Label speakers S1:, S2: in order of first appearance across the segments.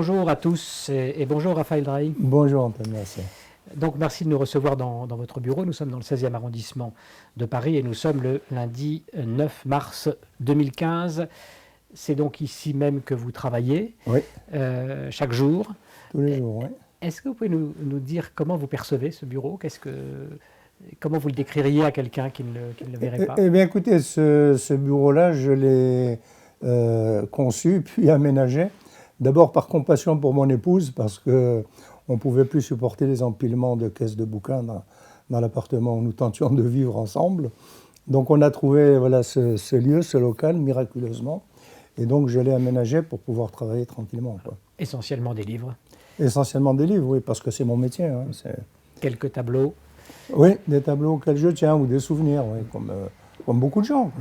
S1: bonjour à tous et bonjour Raphaël Drahi.
S2: Bonjour Antoine, merci.
S1: Donc merci de nous recevoir dans votre bureau. Nous sommes dans le 16e arrondissement de Paris et nous sommes le lundi 9 mars 2015. C'est donc ici même que vous travaillez,
S2: oui.
S1: Chaque jour.
S2: Tous les jours, oui.
S1: Est-ce que vous pouvez nous dire comment vous percevez ce bureau? Comment vous le décririez à quelqu'un qui ne le verrait pas?
S2: Eh bien écoutez, ce bureau-là, je l'ai conçu puis aménagé. D'abord par compassion pour mon épouse, parce qu'on ne pouvait plus supporter les empilements de caisses de bouquins dans l'appartement où nous tentions de vivre ensemble. Donc on a trouvé ce lieu, ce local, miraculeusement. Et donc je l'ai aménagé pour pouvoir travailler tranquillement, quoi.
S1: Essentiellement des livres?
S2: Essentiellement des livres, oui, parce que c'est mon métier. Hein,
S1: Quelques tableaux?
S2: Oui, des tableaux auxquels je tiens, ou des souvenirs, oui, comme beaucoup de gens.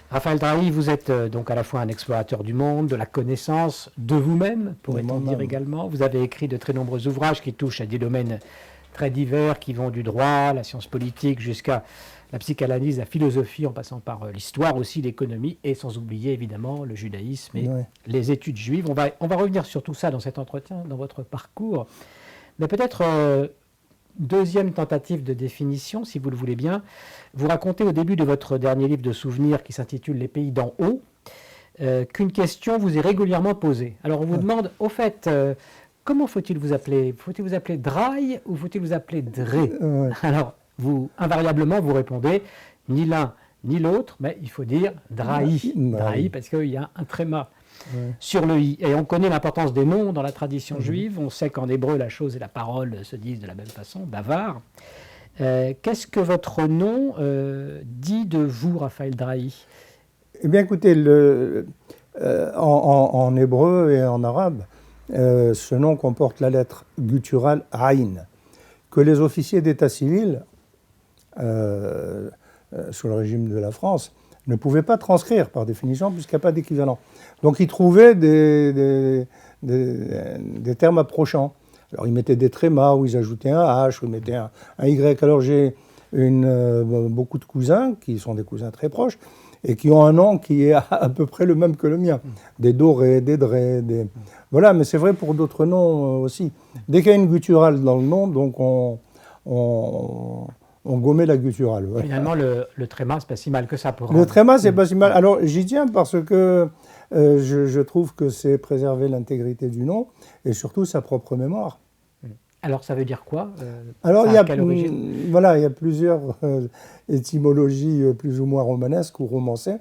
S1: Raphaël Drahi, vous êtes donc à la fois un explorateur du monde, de la connaissance, de vous-même, pourrait-on dire également. Vous avez écrit de très nombreux ouvrages qui touchent à des domaines très divers, qui vont du droit, la science politique, jusqu'à la psychanalyse, la philosophie, en passant par l'histoire aussi, l'économie, et sans oublier évidemment le judaïsme et les études juives. On va revenir sur tout ça dans cet entretien, dans votre parcours. Mais peut-être... deuxième tentative de définition, si vous le voulez bien. Vous racontez au début de votre dernier livre de souvenirs qui s'intitule « Les pays d'en haut » qu'une question vous est régulièrement posée. Alors on vous demande, au fait, comment faut-il vous appeler? Faut-il vous appeler Drahi ou faut-il vous appeler Dré? Alors, invariablement, vous répondez ni l'un ni l'autre, mais il faut dire Drahi. Drahi parce qu'il y a un tréma sur le i. Et on connaît l'importance des noms dans la tradition juive. On sait qu'en hébreu, la chose et la parole se disent de la même façon, bavard. Qu'est-ce que votre nom dit de vous, Raphaël Drahi?
S2: Eh bien, écoutez, en hébreu et en arabe, ce nom comporte la lettre gutturale Aïn, que les officiers d'état civil, sous le régime de la France, ne pouvaient pas transcrire par définition, puisqu'il n'y a pas d'équivalent. Donc ils trouvaient des termes approchants. Alors ils mettaient des trémas, ou ils ajoutaient un H, ou ils mettaient un Y. Alors j'ai beaucoup de cousins, qui sont des cousins très proches, et qui ont un nom qui est à peu près le même que le mien. Des Doré, des Dré, Voilà, mais c'est vrai pour d'autres noms aussi. Dès qu'il y a une gutturale dans le nom, donc on gommait la gutturale. Ouais.
S1: Finalement, le tréma, c'est pas si mal que ça pour...
S2: Le tréma, c'est pas si mal. Alors, j'y tiens parce que je trouve que c'est préserver l'intégrité du nom et surtout sa propre mémoire.
S1: Alors, ça veut dire quoi?
S2: Alors,
S1: quelle origine?
S2: Voilà, il y a plusieurs étymologies plus ou moins romanesques ou romancées.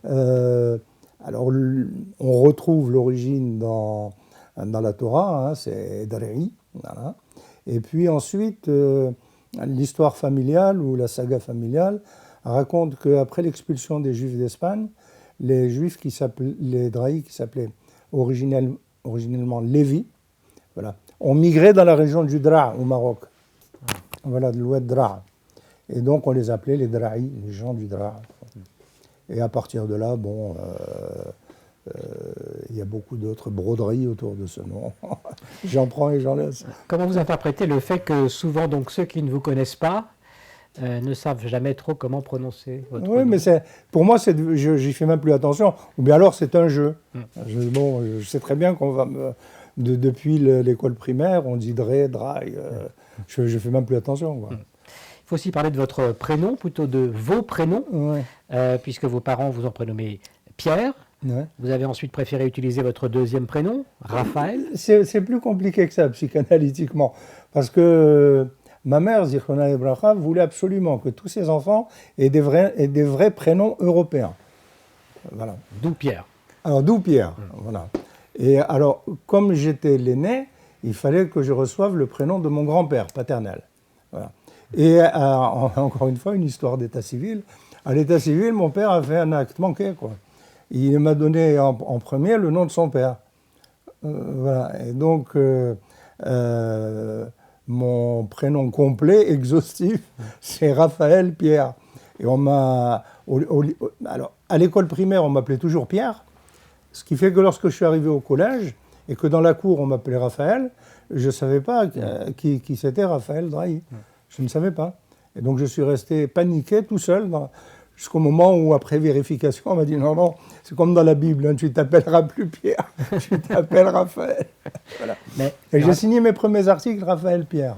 S2: Alors, on retrouve l'origine dans la Torah, hein, c'est Drahi. Voilà. Et puis ensuite... l'histoire familiale ou la saga familiale raconte qu'après l'expulsion des Juifs d'Espagne, les Juifs les Drahi qui s'appelaient originellement Lévi, voilà, ont migré dans la région du Dra au Maroc, voilà, de l'ouest Dra. Et donc on les appelait les Drahi, les gens du Dra. Et à partir de là, bon, il y a beaucoup d'autres broderies autour de ce nom. J'en prends et j'en laisse.
S1: Comment vous interprétez le fait que souvent donc, ceux qui ne vous connaissent pas ne savent jamais trop comment prononcer votre nom?
S2: Mais pour moi, j'y fais même plus attention. Ou bien alors, c'est un jeu. Je sais très bien qu'on va depuis l'école primaire, on dit Dré, Drahi. Je fais même plus attention. Quoi.
S1: Il faut aussi parler de votre prénom, plutôt de vos prénoms, puisque vos parents vous ont prénommé Pierre. Ouais. Vous avez ensuite préféré utiliser votre deuxième prénom, Raphaël.
S2: C'est plus compliqué que ça, psychanalytiquement. Parce que ma mère, Zichronah Lebracha, voulait absolument que tous ses enfants aient des vrais prénoms européens. Voilà.
S1: D'où Pierre.
S2: Alors, d'où Pierre, voilà. Et alors, comme j'étais l'aîné, il fallait que je reçoive le prénom de mon grand-père paternel. Voilà. Et encore une fois, une histoire d'état civil. À l'état civil, mon père a fait un acte manqué, quoi. Il m'a donné en premier le nom de son père. Voilà. Et donc, mon prénom complet, exhaustif, c'est Raphaël Pierre. Et alors, à l'école primaire, on m'appelait toujours Pierre, ce qui fait que lorsque je suis arrivé au collège, et que dans la cour, on m'appelait Raphaël, je ne savais pas qui c'était Raphaël Drahi. Je ne savais pas. Et donc, je suis resté paniqué tout seul. jusqu'au moment où, après vérification, on m'a dit non, non, c'est comme dans la Bible, hein, tu t'appelleras plus Pierre, tu t'appelles Raphaël. Voilà. Et j'ai signé mes premiers articles Raphaël Pierre.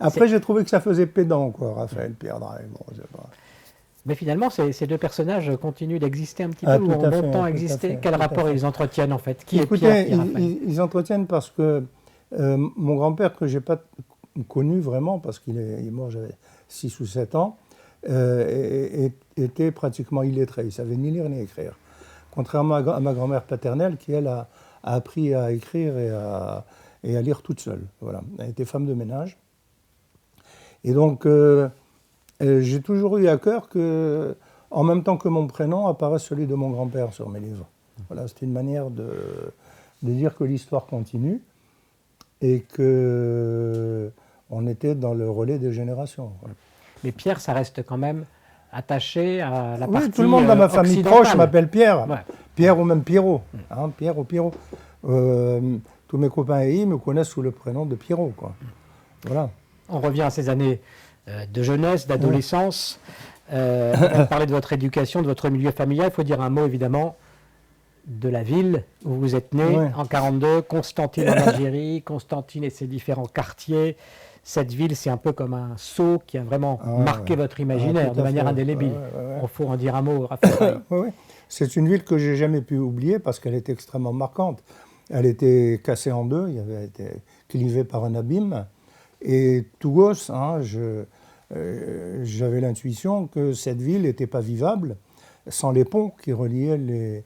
S2: Après, j'ai trouvé que ça faisait pédant, quoi, Raphaël Pierre Draille. Bon,
S1: mais finalement, ces deux personnages continuent d'exister un petit peu ou ont longtemps existé. Quel rapport ils entretiennent en fait? Qui
S2: Écoutez,
S1: est Pierre,
S2: ils entretiennent parce que mon grand-père, que je n'ai pas connu vraiment, parce qu'il est mort, j'avais 6 ou 7 ans, était pratiquement illettré. Il ne savait ni lire ni écrire. Contrairement à ma grand-mère paternelle, qui, elle, a appris à écrire et à lire toute seule. Voilà. Elle était femme de ménage. Et donc, j'ai toujours eu à cœur que, en même temps que mon prénom, apparaisse celui de mon grand-père sur mes livres. Voilà, c'était une manière de dire que l'histoire continue et qu'on était dans le relais des générations. Voilà.
S1: Mais Pierre, ça reste quand même attaché à la partie
S2: tout le monde dans ma famille proche m'appelle Pierre. Ouais. Pierre ou même Pierrot. Hein, Pierre ou Pierrot. Tous mes copains et ils me connaissent sous le prénom de Pierrot, quoi. Voilà.
S1: On revient à ces années de jeunesse, d'adolescence. On parlait de votre éducation, de votre milieu familial. Il faut dire un mot, évidemment, de la ville où vous êtes né en 1942, Constantine en Algérie, Constantine et ses différents quartiers. Cette ville, c'est un peu comme un sceau qui a vraiment marqué votre imaginaire de manière indélébile. Il faut en dire un mot, Raphaël.
S2: Oui. C'est une ville que je n'ai jamais pu oublier parce qu'elle était extrêmement marquante. Elle était cassée en deux, il avait été clivée par un abîme. Et tout gosse, hein, j'avais l'intuition que cette ville n'était pas vivable sans les ponts qui reliaient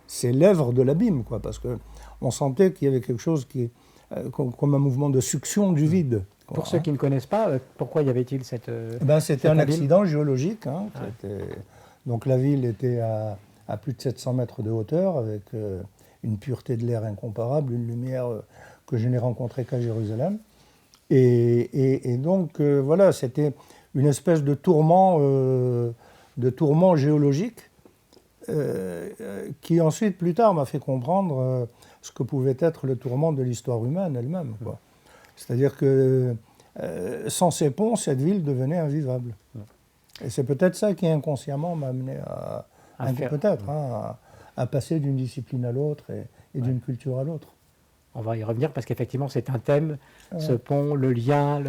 S2: ces lèvres de l'abîme, quoi, parce qu'on sentait qu'il y avait quelque chose comme un mouvement de succion du vide. Quoi,
S1: pour ceux qui ne connaissent pas, pourquoi y avait-il cette
S2: c'était un accident géologique. Hein, donc la ville était à plus de 700 mètres de hauteur, avec une pureté de l'air incomparable, une lumière que je n'ai rencontrée qu'à Jérusalem. Et donc, voilà, c'était une espèce de tourment géologique qui ensuite, plus tard, m'a fait comprendre ce que pouvait être le tourment de l'histoire humaine elle-même, quoi. C'est-à-dire que sans ces ponts, cette ville devenait invivable. Et c'est peut-être ça qui inconsciemment m'a amené à passer d'une discipline à l'autre et d'une culture à l'autre.
S1: On va y revenir parce qu'effectivement c'est un thème, ce pont, le lien,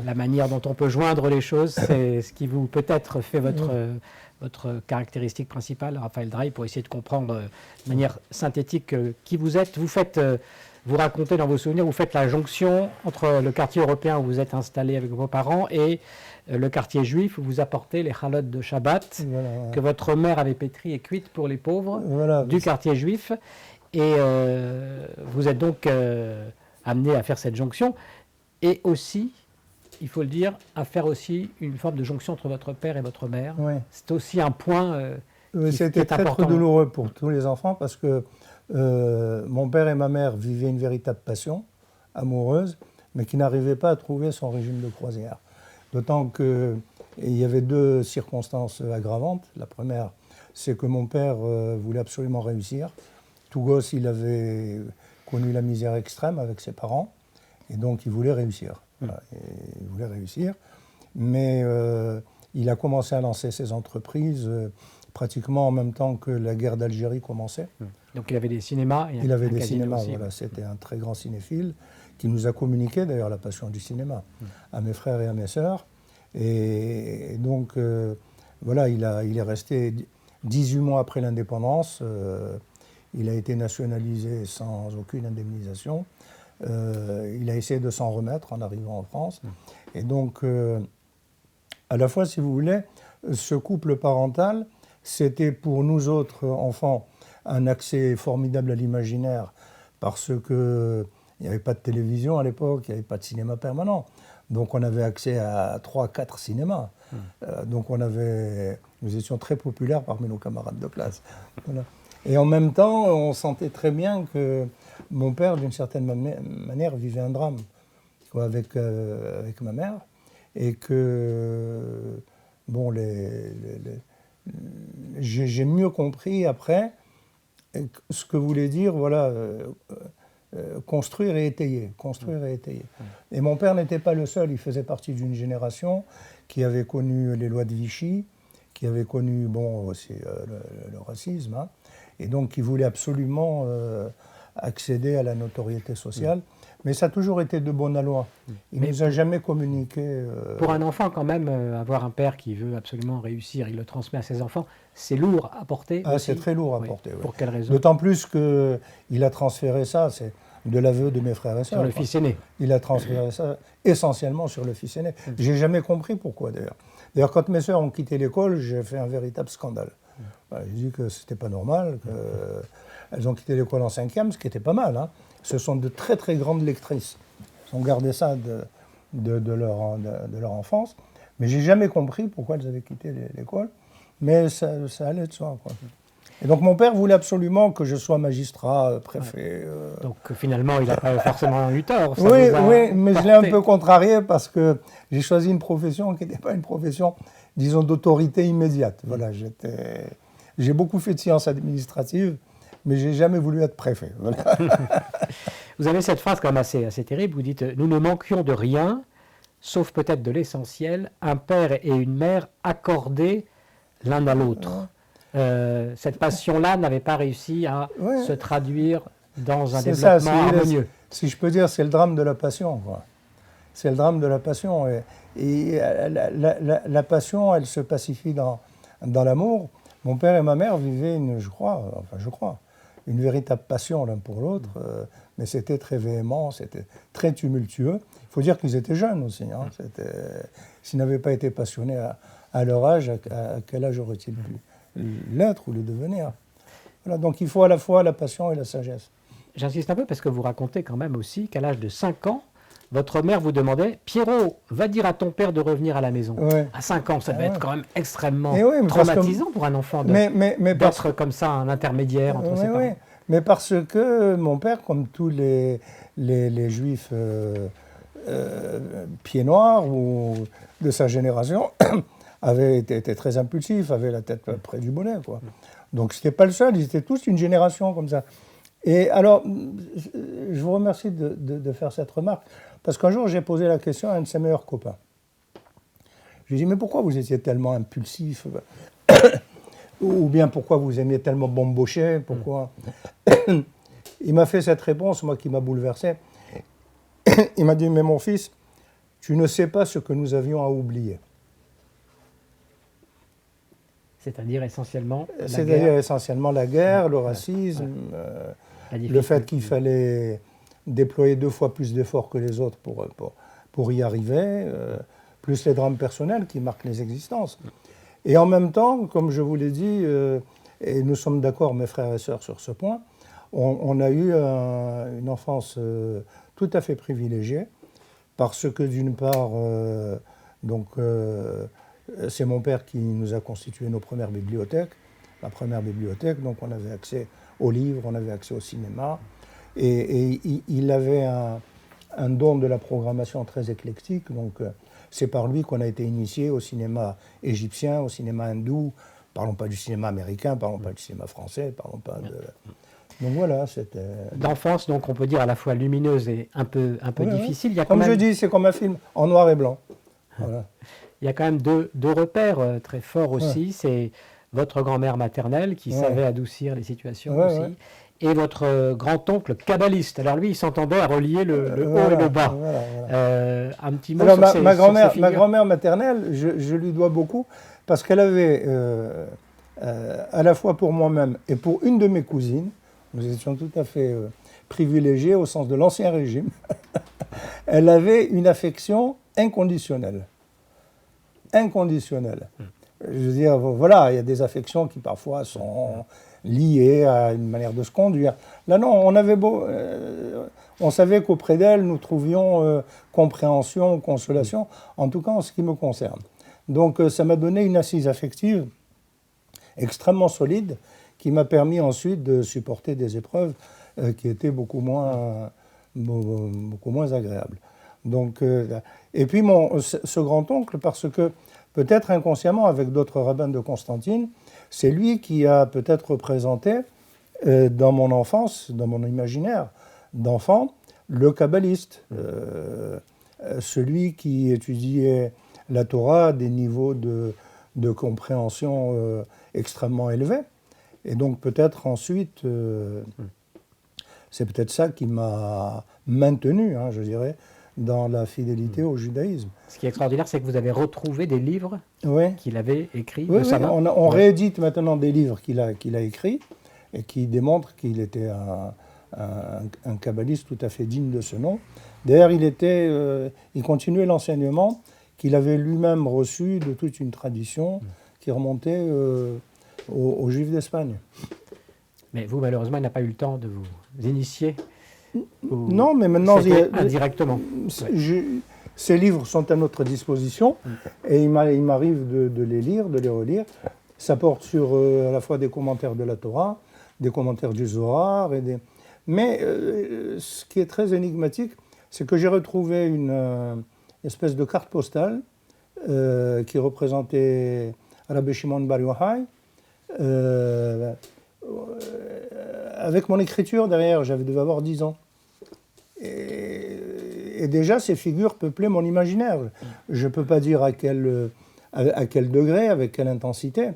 S1: la manière dont on peut joindre les choses, c'est ce qui vous peut-être fait votre caractéristique principale, Raphaël Draille, pour essayer de comprendre de manière synthétique qui vous êtes. Vous racontez dans vos souvenirs, vous faites la jonction entre le quartier européen où vous êtes installé avec vos parents et le quartier juif où vous apportez les chalotes de Shabbat que votre mère avait pétries et cuites pour les pauvres du quartier juif. Et vous êtes donc amené à faire cette jonction et aussi, il faut le dire, à faire aussi une forme de jonction entre votre père et votre mère. C'est aussi un point
S2: c'était très douloureux pour tous les enfants parce que mon père et ma mère vivaient une véritable passion amoureuse, mais qui n'arrivaient pas à trouver son régime de croisière. D'autant qu'il y avait 2 circonstances aggravantes. La première, c'est que mon père voulait absolument réussir. Tout gosse, il avait connu la misère extrême avec ses parents, et donc il voulait réussir. Voilà, il voulait réussir, mais il a commencé à lancer ses entreprises pratiquement en même temps que la guerre d'Algérie commençait.
S1: Donc il avait des cinémas.
S2: Il avait des cinémas, voilà. C'était un très grand cinéphile qui nous a communiqué d'ailleurs la passion du cinéma à mes frères et à mes sœurs. Et donc voilà, il est resté 18 mois après l'indépendance. Il a été nationalisé sans aucune indemnisation. Il a essayé de s'en remettre en arrivant en France. Et donc, à la fois, si vous voulez, ce couple parental, c'était pour nous autres enfants un accès formidable à l'imaginaire parce qu'il n'y avait pas de télévision à l'époque, il n'y avait pas de cinéma permanent. Donc on avait accès à 3-4 cinémas. Donc nous étions très populaires parmi nos camarades de classe. Voilà. Et en même temps, on sentait très bien que mon père, d'une certaine manière, vivait un drame avec ma mère. Et que, bon, j'ai mieux compris après ce que voulait dire, voilà, construire et étayer, construire et étayer. Et mon père n'était pas le seul, il faisait partie d'une génération qui avait connu les lois de Vichy, qui avait connu aussi le racisme, hein, et donc qui voulait absolument accéder à la notoriété sociale. Mais ça a toujours été de bon aloi. Il ne nous a jamais communiqué.
S1: Pour un enfant, quand même, avoir un père qui veut absolument réussir, il le transmet à ses enfants, c'est lourd à porter.
S2: Ah, c'est très lourd à porter.
S1: Pour quelle raison?
S2: D'autant plus qu'il a transféré ça, c'est de l'aveu de mes frères et sœurs.
S1: Sur le fils aîné.
S2: Il a transféré ça essentiellement sur le fils aîné. J'ai jamais compris pourquoi, d'ailleurs. D'ailleurs, quand mes sœurs ont quitté l'école, j'ai fait un véritable scandale. J'ai dit que c'était pas normal, qu'elles ont quitté l'école en 5e, ce qui était pas mal, hein. Ce sont de très très grandes lectrices. Elles ont gardé ça de leur enfance. Mais j'ai jamais compris pourquoi elles avaient quitté l'école. Mais ça allait de soi, quoi. Et donc mon père voulait absolument que je sois magistrat, préfet.
S1: Donc finalement, il n'a pas forcément eu tort.
S2: Oui, mais je l'ai un peu contrarié parce que j'ai choisi une profession qui n'était pas une profession, disons, d'autorité immédiate. Voilà, j'ai beaucoup fait de sciences administratives, mais j'ai jamais voulu être préfet. Voilà.
S1: Vous avez cette phrase quand même assez terrible, vous dites « Nous ne manquions de rien, sauf peut-être de l'essentiel, un père et une mère accordés l'un à l'autre. » Cette passion-là n'avait pas réussi à se traduire dans un développement harmonieux.
S2: Si je peux dire, c'est le drame de la passion, quoi. C'est le drame de la passion. Et la passion, elle se pacifie dans l'amour. Mon père et ma mère vivaient, je crois, une véritable passion l'un pour l'autre, mais c'était très véhément, c'était très tumultueux. Il faut dire qu'ils étaient jeunes aussi. Hein. S'ils n'avaient pas été passionnés à leur âge, à quel âge auraient-ils pu l'être ou le devenir? Voilà, donc il faut à la fois la passion et la sagesse.
S1: J'insiste un peu parce que vous racontez quand même aussi qu'à l'âge de 5 ans, votre mère vous demandait « Pierrot, va dire à ton père de revenir à la maison. » À 5 ans, ça devait être quand même extrêmement traumatisant pour un enfant d'être comme ça, un intermédiaire entre ses parents.
S2: Mais parce que mon père, comme tous les juifs pieds noirs ou de sa génération, avait été très impulsif, avait la tête près du bonnet, quoi. Donc c'était pas le seul, ils étaient tous une génération comme ça. Et alors, je vous remercie de faire cette remarque, parce qu'un jour j'ai posé la question à un de ses meilleurs copains. Je lui ai dit, mais pourquoi vous étiez tellement impulsif? Ou bien pourquoi vous aimiez tellement bambocher? Pourquoi? Il m'a fait cette réponse, moi, qui m'a bouleversé. Il m'a dit, mais mon fils, tu ne sais pas ce que nous avions à oublier.
S1: C'est-à-dire essentiellement
S2: la guerre, le racisme, le fait qu'il fallait déployer 2 fois plus d'efforts que les autres pour y arriver, plus les drames personnels qui marquent les existences. Et en même temps, comme je vous l'ai dit, et nous sommes d'accord, mes frères et sœurs, sur ce point, on a eu une enfance tout à fait privilégiée, parce que d'une part, c'est mon père qui nous a constitué nos premières bibliothèques. La première bibliothèque, donc on avait accès aux livres, on avait accès au cinéma. Et il avait un don de la programmation très éclectique. Donc c'est par lui qu'on a été initié au cinéma égyptien, au cinéma hindou. Parlons pas du cinéma américain, parlons pas du cinéma français, parlons pas de... Donc voilà, c'était...
S1: D'enfance, donc on peut dire à la fois lumineuse et un peu difficile. Il y a
S2: comme je dis, c'est comme un film en noir et blanc. Voilà.
S1: Il y a quand même deux repères très forts aussi. C'est votre grand-mère maternelle qui savait adoucir les situations aussi. Et votre grand-oncle kabbaliste. Alors lui, il s'entendait à relier le haut et le bas. Un petit mot sur
S2: ma grand-mère maternelle, je lui dois beaucoup parce qu'elle avait, à la fois pour moi-même et pour une de mes cousines, nous étions tout à fait privilégiés au sens de l'Ancien Régime, elle avait une affection inconditionnelle. Inconditionnelle. Je veux dire, voilà, il y a des affections qui parfois sont liées à une manière de se conduire. Là, non, on savait qu'auprès d'elle, nous trouvions compréhension, consolation, en tout cas en ce qui me concerne. Donc, ça m'a donné une assise affective extrêmement solide qui m'a permis ensuite de supporter des épreuves qui étaient beaucoup moins agréables. Donc, et puis ce grand-oncle, parce que peut-être inconsciemment, avec d'autres rabbins de Constantine, c'est lui qui a peut-être représenté dans mon enfance, dans mon imaginaire, d'enfant, le kabbaliste, celui qui étudiait la Torah à des niveaux de compréhension extrêmement élevés. Et donc peut-être ensuite, c'est peut-être ça qui m'a maintenu, hein, je dirais, dans la fidélité au judaïsme.
S1: Ce qui est extraordinaire, c'est que vous avez retrouvé des livres qu'il avait écrits
S2: de
S1: sa main.
S2: On réédite maintenant des livres qu'il a écrits et qui démontrent qu'il était un kabbaliste tout à fait digne de ce nom. D'ailleurs, il continuait l'enseignement qu'il avait lui-même reçu de toute une tradition qui remontait aux Juifs d'Espagne.
S1: Mais vous, malheureusement, il n'a pas eu le temps de vous initier.
S2: Non, mais maintenant...
S1: indirectement.
S2: Ces livres sont à notre disposition et il m'arrive de les lire, de les relire. Ça porte sur à la fois des commentaires de la Torah, des commentaires du Zohar. Mais ce qui est très énigmatique, c'est que j'ai retrouvé une espèce de carte postale qui représentait Rabbi Shimon Bar Yochai, avec mon écriture derrière. Je devais avoir 10 ans. Et déjà, ces figures peuplaient mon imaginaire. Je ne peux pas dire à quel degré, avec quelle intensité,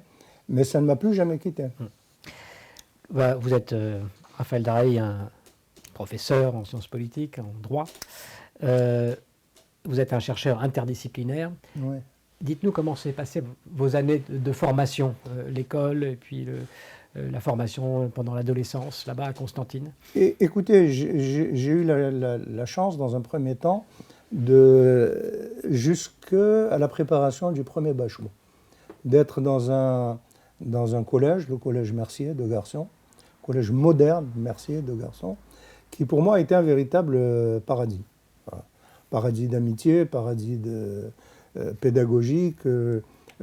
S2: mais ça ne m'a plus jamais quitté.
S1: Vous êtes, Raphaël Daraï, un professeur en sciences politiques, en droit. Vous êtes un chercheur interdisciplinaire.
S2: Ouais.
S1: Dites-nous comment s'est passé vos années de formation, l'école et puis la formation pendant l'adolescence, là-bas à Constantine.
S2: Écoutez, j'ai eu la chance, dans un premier temps, jusqu'à la préparation du premier bachot, d'être dans un collège, le collège Mercier de Garçon, collège moderne Mercier de Garçon, qui pour moi était un véritable paradis. Voilà. Paradis d'amitié, paradis pédagogique.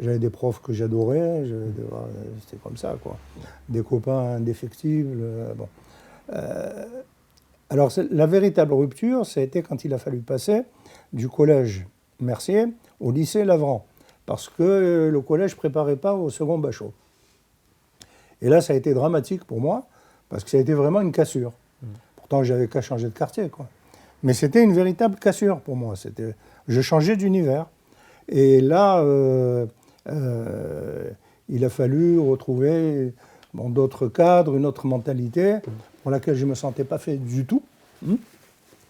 S2: J'avais des profs que j'adorais, c'était comme ça, quoi. Des copains indéfectibles. Bon. Alors, la véritable rupture, ça a été quand il a fallu passer du collège Mercier au lycée Lavran, parce que le collège ne préparait pas au second bachot. Et là, ça a été dramatique pour moi, parce que ça a été vraiment une cassure. Pourtant, j'avais qu'à changer de quartier, quoi. Mais c'était une véritable cassure pour moi. Je changeais d'univers. Et là, il a fallu retrouver d'autres cadres, une autre mentalité pour laquelle je ne me sentais pas fait du tout.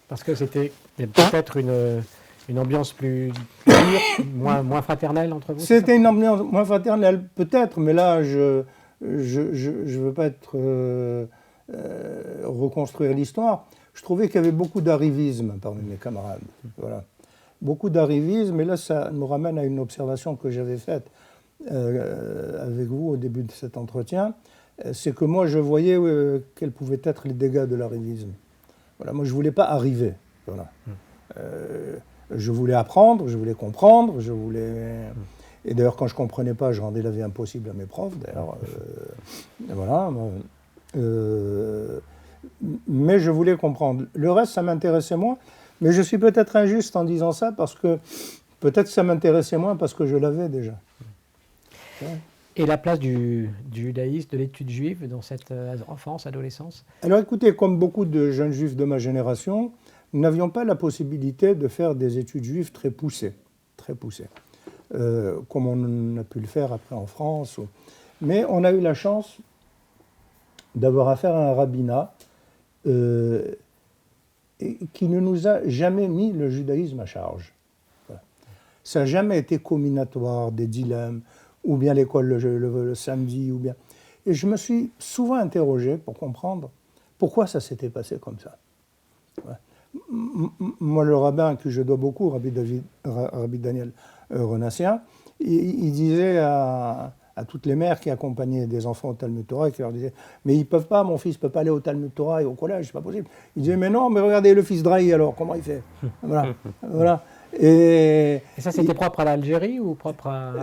S1: Parce que c'était peut-être une ambiance plus dure, moins fraternelle entre vous.
S2: C'était une ambiance moins fraternelle, peut-être, mais là, je ne veux pas reconstruire l'histoire. Je trouvais qu'il y avait beaucoup d'arrivisme parmi mes camarades. Voilà. Beaucoup d'arrivisme, et là, ça me ramène à une observation que j'avais faite avec vous au début de cet entretien. C'est que moi, je voyais quels pouvaient être les dégâts de l'arrivisme. Voilà, moi, je ne voulais pas arriver. Voilà. Je voulais apprendre, je voulais comprendre, Et d'ailleurs, quand je ne comprenais pas, je rendais la vie impossible à mes profs. D'ailleurs, voilà. Mais je voulais comprendre. Le reste, ça m'intéressait moins. Mais je suis peut-être injuste en disant ça, parce que peut-être ça m'intéressait moins parce que je l'avais déjà. Ouais.
S1: Et la place du judaïsme, de l'étude juive dans cette enfance, adolescence?
S2: Alors écoutez, comme beaucoup de jeunes juifs de ma génération, nous n'avions pas la possibilité de faire des études juives très poussées, comme on a pu le faire après en France. Mais on a eu la chance d'avoir affaire à un rabbinat qui ne nous a jamais mis le judaïsme à charge. Voilà. Ça n'a jamais été combinatoire, des dilemmes, ou bien l'école le samedi, ou bien... Et je me suis souvent interrogé pour comprendre pourquoi ça s'était passé comme ça. Voilà. Moi, le rabbin à qui je dois beaucoup, Rabbi Daniel Renassien, il disait à toutes les mères qui accompagnaient des enfants au Talmud Torah, qui leur disaient « Mais ils ne peuvent pas, mon fils ne peut pas aller au Talmud Torah et au collège, c'est pas possible. » Il disait « Mais non, mais regardez le fils Drahi alors, comment il fait ?» Voilà. Voilà. Et
S1: ça, c'était propre à l'Algérie ou propre à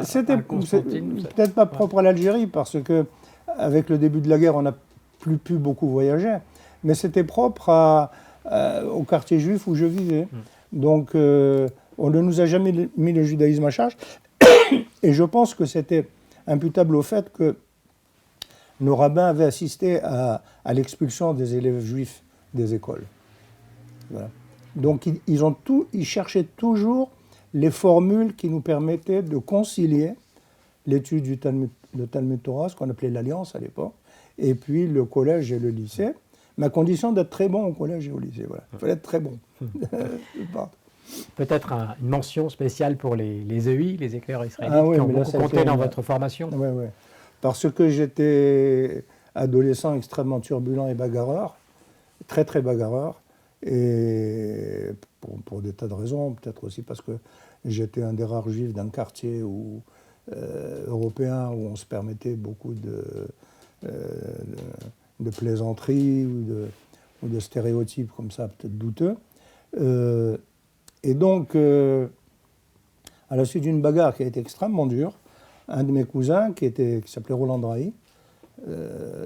S1: Constantine?
S2: Peut-être pas propre à l'Algérie, parce que avec le début de la guerre, on n'a plus pu beaucoup voyager, mais c'était propre au quartier juif où je vivais. Donc, on ne nous a jamais mis le judaïsme à charge, et je pense que c'était imputable au fait que nos rabbins avaient assisté à l'expulsion des élèves juifs des écoles. Voilà. Donc ils cherchaient toujours les formules qui nous permettaient de concilier l'étude du Talmud Torah, ce qu'on appelait l'Alliance à l'époque, et puis le collège et le lycée, mais à condition d'être très bon au collège et au lycée. Voilà. Il fallait être très bon.
S1: Peut-être une mention spéciale pour les EI, les éclaireurs israélites, qui ont beaucoup compté dans votre formation.
S2: Oui, oui. Parce que j'étais adolescent extrêmement turbulent et bagarreur, très très bagarreur, et pour des tas de raisons, peut-être aussi parce que j'étais un des rares juifs d'un quartier européen où on se permettait beaucoup de plaisanteries ou de stéréotypes comme ça, peut-être douteux. Et donc, à la suite d'une bagarre qui a été extrêmement dure, un de mes cousins, qui s'appelait Roland Drahi,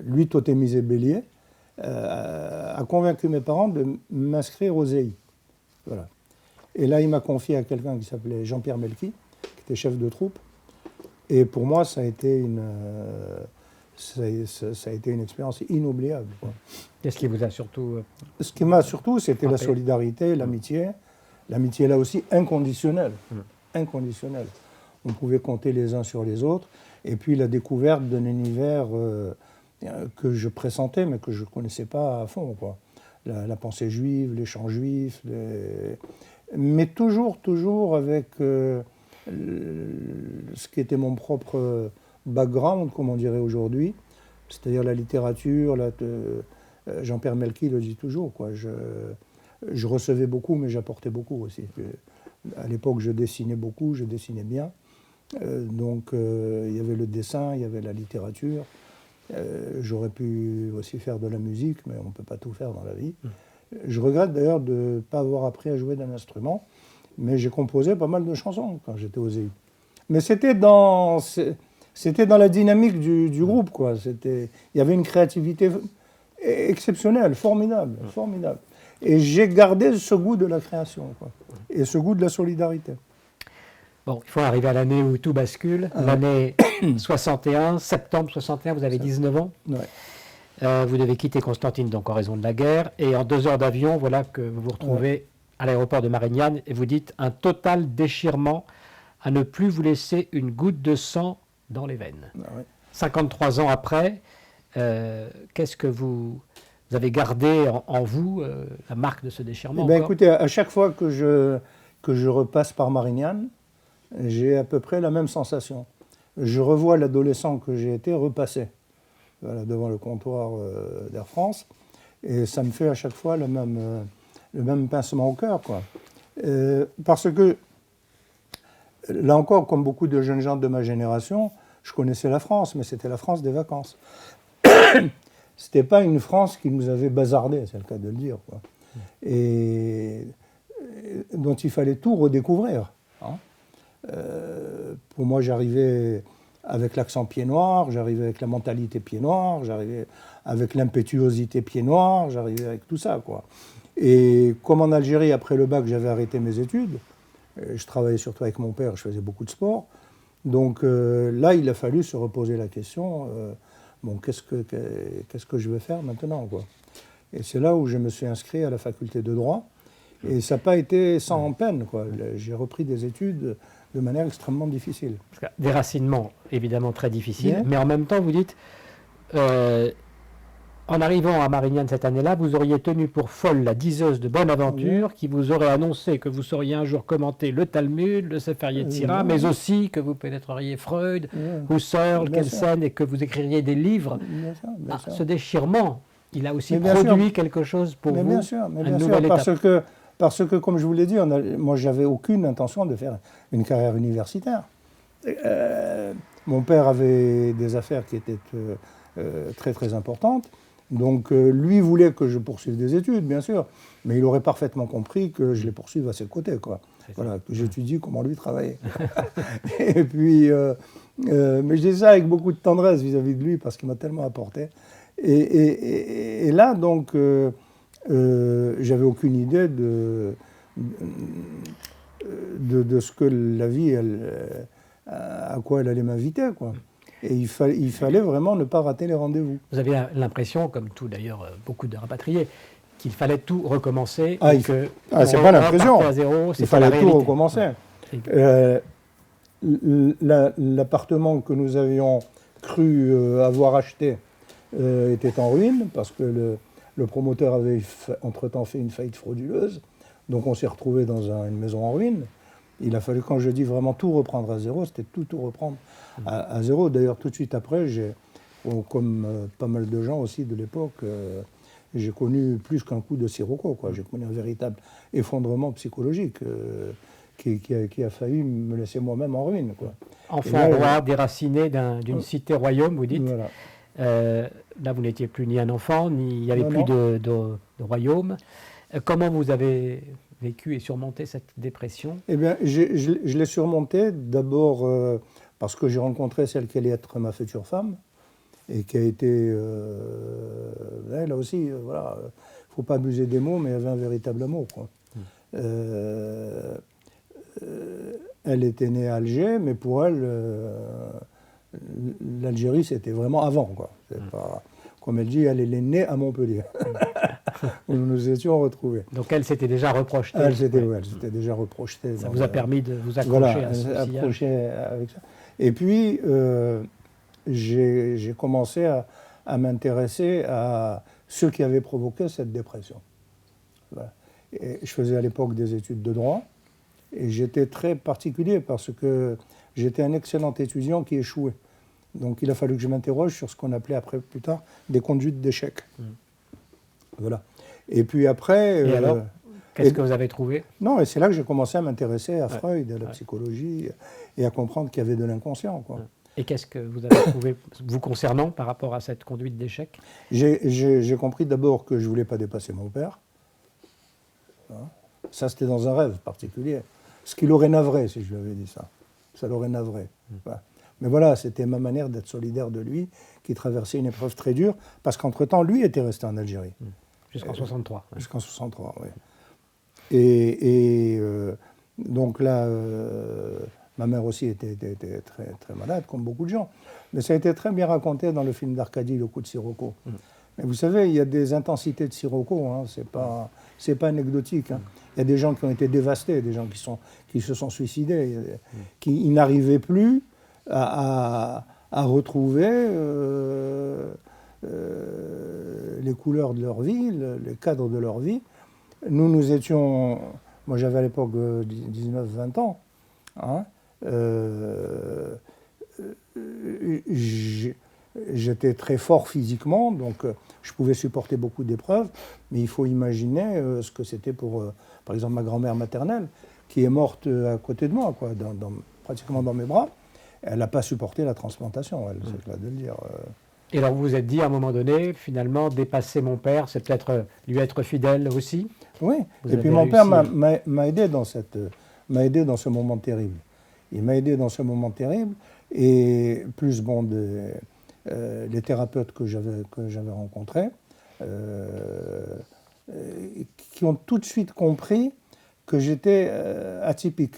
S2: lui totémisé bélier, a convaincu mes parents de m'inscrire aux EI. Voilà. Et là, il m'a confié à quelqu'un qui s'appelait Jean-Pierre Melki, qui était chef de troupe. Et pour moi, ça a été une expérience inoubliable.
S1: Qu'est-ce qui vous a surtout
S2: Ce qui m'a surtout, c'était la solidarité, l'amitié. L'amitié, là aussi, inconditionnelle. Inconditionnelle. On pouvait compter les uns sur les autres. Et puis la découverte d'un univers que je pressentais, mais que je ne connaissais pas à fond, quoi. La pensée juive, les chants juifs, mais toujours avec ce qui était mon propre background, comme on dirait aujourd'hui, c'est-à-dire la littérature. Jean-Pierre Melki le dit toujours, quoi. Je recevais beaucoup, mais j'apportais beaucoup aussi. À l'époque, je dessinais beaucoup, je dessinais bien. Donc, il y avait le dessin, il y avait la littérature. J'aurais pu aussi faire de la musique, mais on ne peut pas tout faire dans la vie. Je regrette d'ailleurs de ne pas avoir appris à jouer d'un instrument, mais j'ai composé pas mal de chansons quand j'étais aux EI. Mais c'était dans la dynamique du groupe, quoi. Il y avait une créativité exceptionnelle, formidable. Et j'ai gardé ce goût de la création, quoi, et ce goût de la solidarité.
S1: Bon, il faut arriver à l'année où tout bascule, l'année 61, septembre 61, vous avez 19 ans.
S2: Ouais.
S1: Vous devez quitter Constantine, donc en raison de la guerre, et en 2 heures d'avion, voilà que vous vous retrouvez à l'aéroport de Marignane, et vous dites un total déchirement à ne plus vous laisser une goutte de sang dans les veines.
S2: Ouais.
S1: 53 ans après, qu'est-ce que vous avez gardé en vous, la marque de ce déchirement?
S2: Écoutez, à chaque fois que je repasse par Marignane, j'ai à peu près la même sensation. Je revois l'adolescent que j'ai été repasser, voilà, devant le comptoir d'Air France, et ça me fait à chaque fois le même pincement au cœur, quoi. Parce que, là encore, comme beaucoup de jeunes gens de ma génération, je connaissais la France, mais c'était la France des vacances. C'était pas une France qui nous avait bazardé, c'est le cas de le dire, quoi. Et dont il fallait tout redécouvrir, hein. Pour moi, j'arrivais avec l'accent pied noir, j'arrivais avec la mentalité pied noir, j'arrivais avec l'impétuosité pied noir, j'arrivais avec tout ça, quoi. Et comme en Algérie, après le bac, j'avais arrêté mes études, je travaillais surtout avec mon père, je faisais beaucoup de sport. Donc là, il a fallu se reposer la question, bon, qu'est-ce que je vais faire maintenant, quoi. Et c'est là où je me suis inscrit à la faculté de droit. Et ça n'a pas été sans peine, quoi. J'ai repris des études de manière extrêmement difficile.
S1: Déracinement, évidemment très difficile, mais en même temps, vous dites, en arrivant à Marignane cette année-là, vous auriez tenu pour folle la diseuse de Bonaventure, qui vous aurait annoncé que vous sauriez un jour commenter le Talmud, le Sefer Yetzira, mais aussi que vous pénétreriez Freud, Husserl, Kelsen, et que vous écririez des livres.
S2: Bien sûr.
S1: Ce déchirement, il a aussi produit quelque chose pour vous.
S2: Bien sûr, parce que, comme je vous l'ai dit, moi, j'avais aucune intention de faire une carrière universitaire. Mon père avait des affaires qui étaient très, très importantes. Donc, lui voulait que je poursuive des études, bien sûr, mais il aurait parfaitement compris que je les poursuive à ses côtés, quoi. Voilà, que j'étudie comment lui travailler. Et puis, mais je dis ça avec beaucoup de tendresse vis-à-vis de lui, parce qu'il m'a tellement apporté. Et là, donc, j'avais aucune idée de ce que la vie, à quoi elle allait m'inviter, quoi. Et il fallait vraiment ne pas rater les rendez-vous.
S1: Vous avez l'impression, comme tout d'ailleurs beaucoup de rapatriés, qu'il fallait tout recommencer.
S2: C'est pas l'impression. Il fallait tout recommencer. L'appartement que nous avions cru avoir acheté était en ruine parce que le promoteur avait entre-temps fait une faillite frauduleuse. Donc on s'est retrouvé dans une maison en ruine. Il a fallu, quand je dis vraiment tout reprendre à zéro, c'était tout reprendre à zéro. D'ailleurs, tout de suite après, comme pas mal de gens aussi de l'époque, j'ai connu plus qu'un coup de sirocco, quoi. J'ai connu un véritable effondrement psychologique qui a failli me laisser moi-même en ruine, quoi.
S1: Enfant roi, déraciné d'une cité-royaume, vous dites.
S2: Voilà.
S1: Là, vous n'étiez plus ni un enfant, ni il n'y avait plus de royaume. Comment vous avez vécu et surmonté cette dépression?
S2: Eh bien, je l'ai surmonté d'abord parce que j'ai rencontré celle qui allait être ma future femme et qui a été, là aussi, voilà, il ne faut pas abuser des mots, mais elle avait un véritable amour, quoi. Elle était née à Alger, mais pour elle, l'Algérie, c'était vraiment avant, quoi. C'est pas, comme elle dit, elle est née à Montpellier, où nous nous étions retrouvés.
S1: Donc elle s'était déjà reprojetée.
S2: Elle s'était déjà reprojetée.
S1: Ça vous a permis de vous accrocher à ce
S2: accrocher avec ça. Et puis, j'ai commencé à m'intéresser à ceux qui avaient provoqué cette dépression. Voilà. Et je faisais à l'époque des études de droit, et j'étais très particulier parce que j'étais un excellent étudiant qui échouait. Donc il a fallu que je m'interroge sur ce qu'on appelait plus tard des conduites d'échec. Voilà. Et puis après...
S1: Et alors, qu'est-ce que vous avez trouvé?
S2: Non, et c'est là que j'ai commencé à m'intéresser à Freud, à la psychologie, et à comprendre qu'il y avait de l'inconscient, quoi.
S1: Et qu'est-ce que vous avez trouvé, vous concernant, par rapport à cette conduite d'échec?
S2: J'ai compris d'abord que je ne voulais pas dépasser mon père. Ça, c'était dans un rêve particulier. Ce qui l'aurait navré, si je lui avais dit ça. Ça l'aurait navré. Mais voilà, c'était ma manière d'être solidaire de lui, qui traversait une épreuve très dure, parce qu'entre-temps, lui était resté en Algérie.
S1: Jusqu'en 63.
S2: Jusqu'en 63, oui. Et donc là, ma mère aussi était très, très malade, comme beaucoup de gens. Mais ça a été très bien raconté dans le film d'Arcadie, Le coup de sirocco. Mais vous savez, il y a des intensités de sirocco, hein, c'est pas anecdotique. Hein. Il y a des gens qui ont été dévastés, des gens qui se sont suicidés, qui n'arrivaient plus à retrouver les couleurs de leur vie, les cadres de leur vie. Nous étions... Moi, j'avais à l'époque 19-20 ans. Hein, j'étais très fort physiquement, donc je pouvais supporter beaucoup d'épreuves, mais il faut imaginer ce que c'était pour, par exemple, ma grand-mère maternelle, qui est morte à côté de moi, quoi, pratiquement dans mes bras. Elle n'a pas supporté la transplantation, elle, c'est le cas de le dire.
S1: Et alors vous vous êtes dit à un moment donné, finalement, dépasser mon père, c'est peut-être lui être fidèle aussi?
S2: Oui, et puis mon père m'a aidé dans ce moment terrible. Il m'a aidé dans ce moment terrible, et plus bon les thérapeutes que j'avais rencontrés, qui ont tout de suite compris que j'étais atypique.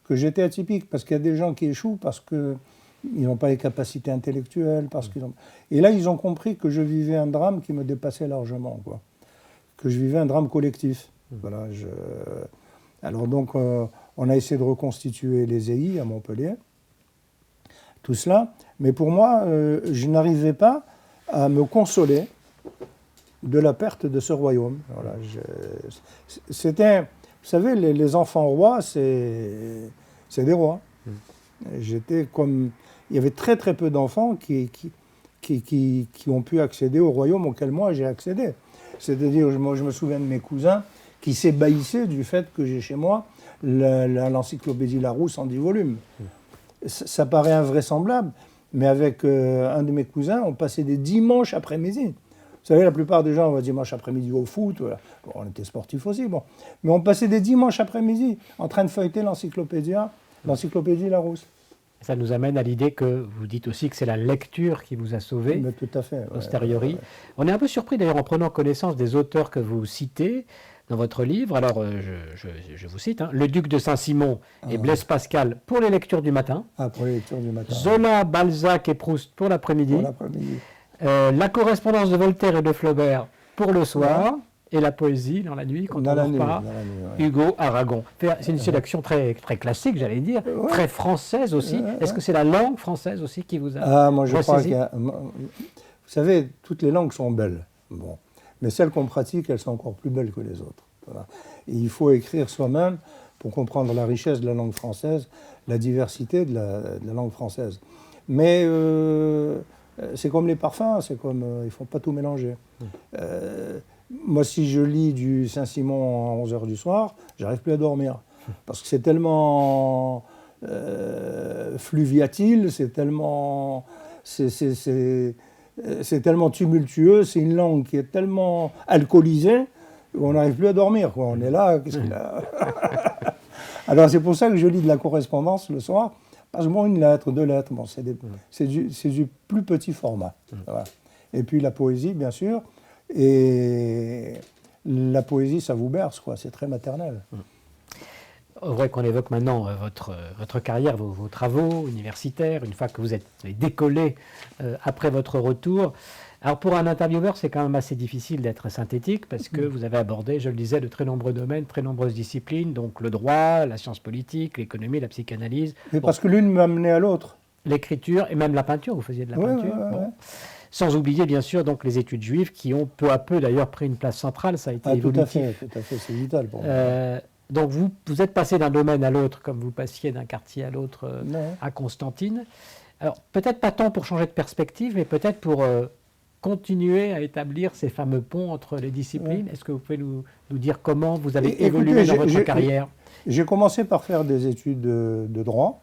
S2: Que j'étais atypique, parce qu'il y a des gens qui échouent parce qu'ils n'ont pas les capacités intellectuelles. Et là, ils ont compris que je vivais un drame qui me dépassait largement, quoi. Que je vivais un drame collectif. Voilà, Alors donc, on a essayé de reconstituer les EI à Montpellier, tout cela. Mais pour moi, je n'arrivais pas à me consoler de la perte de ce royaume. Voilà, c'était... Vous savez, les enfants rois, c'est des rois. J'étais comme... Il y avait très très peu d'enfants qui ont pu accéder au royaume auquel moi j'ai accédé. C'est-à-dire, je me souviens de mes cousins qui s'ébahissaient du fait que j'ai chez moi l'encyclopédie Larousse en 10 volumes. Ça paraît invraisemblable, mais avec un de mes cousins, on passait des dimanches après-midi. Vous savez, la plupart des gens, on va dimanche après-midi au foot. Voilà. Bon, on était sportifs aussi, bon. Mais on passait des dimanches après-midi en train de feuilleter l'encyclopédie Larousse.
S1: Ça nous amène à l'idée que vous dites aussi que c'est la lecture qui vous a sauvé.
S2: Mais tout à fait.
S1: Posteriori. Ouais. On est un peu surpris d'ailleurs en prenant connaissance des auteurs que vous citez dans votre livre. Alors, je vous cite, hein, Le Duc de Saint-Simon et Blaise Pascal pour les lectures du matin.
S2: Ah, pour les lectures du matin.
S1: Zola, Balzac et Proust pour l'après-midi.
S2: Pour l'après-midi.
S1: La correspondance de Voltaire et de Flaubert pour le soir et la poésie dans la nuit, quand on dort pas. Hugo Aragon. C'est une sélection très, très classique, j'allais dire, très française aussi. Est-ce que c'est la langue française aussi qui vous a
S2: moi je crois vous savez, toutes les langues sont belles. Bon. Mais celles qu'on pratique, elles sont encore plus belles que les autres. Voilà. Et il faut écrire soi-même pour comprendre la richesse de la langue française, la diversité de la langue française. Mais c'est comme les parfums, c'est comme il ne faut pas tout mélanger. Moi, si je lis du Saint-Simon à 11h du soir, j'arrive plus à dormir. Parce que c'est tellement fluviatile, c'est tellement tumultueux, c'est une langue qui est tellement alcoolisée qu'on n'arrive plus à dormir, quoi. On est là, qu'est-ce qu'il a Alors c'est pour ça que je lis de la correspondance le soir, parce que bon, une lettre, 2 lettres, bon, c'est du plus petit format. Voilà. Et puis la poésie, bien sûr, et la poésie, ça vous berce, quoi. C'est très maternel.
S1: On voudrait qu'on évoque maintenant votre carrière, vos travaux universitaires, une fois que vous êtes décollé après votre retour. Alors pour un intervieweur, c'est quand même assez difficile d'être synthétique parce que vous avez abordé, je le disais, de très nombreux domaines, très nombreuses disciplines, donc le droit, la science politique, l'économie, la psychanalyse.
S2: Mais parce que l'une m'a mené à l'autre.
S1: L'écriture et même la peinture, vous faisiez de la peinture.
S2: Ouais.
S1: Sans oublier bien sûr donc les études juives qui ont peu à peu d'ailleurs pris une place centrale, ça a été évolutif.
S2: Tout à fait, c'est vital pour moi.
S1: Donc vous êtes passé d'un domaine à l'autre comme vous passiez d'un quartier à l'autre à Constantine. Alors peut-être pas tant pour changer de perspective, mais peut-être pour continuer à établir ces fameux ponts entre les disciplines. Est-ce que vous pouvez nous dire comment vous avez évolué dans votre carrière?
S2: J'ai commencé par faire des études de droit.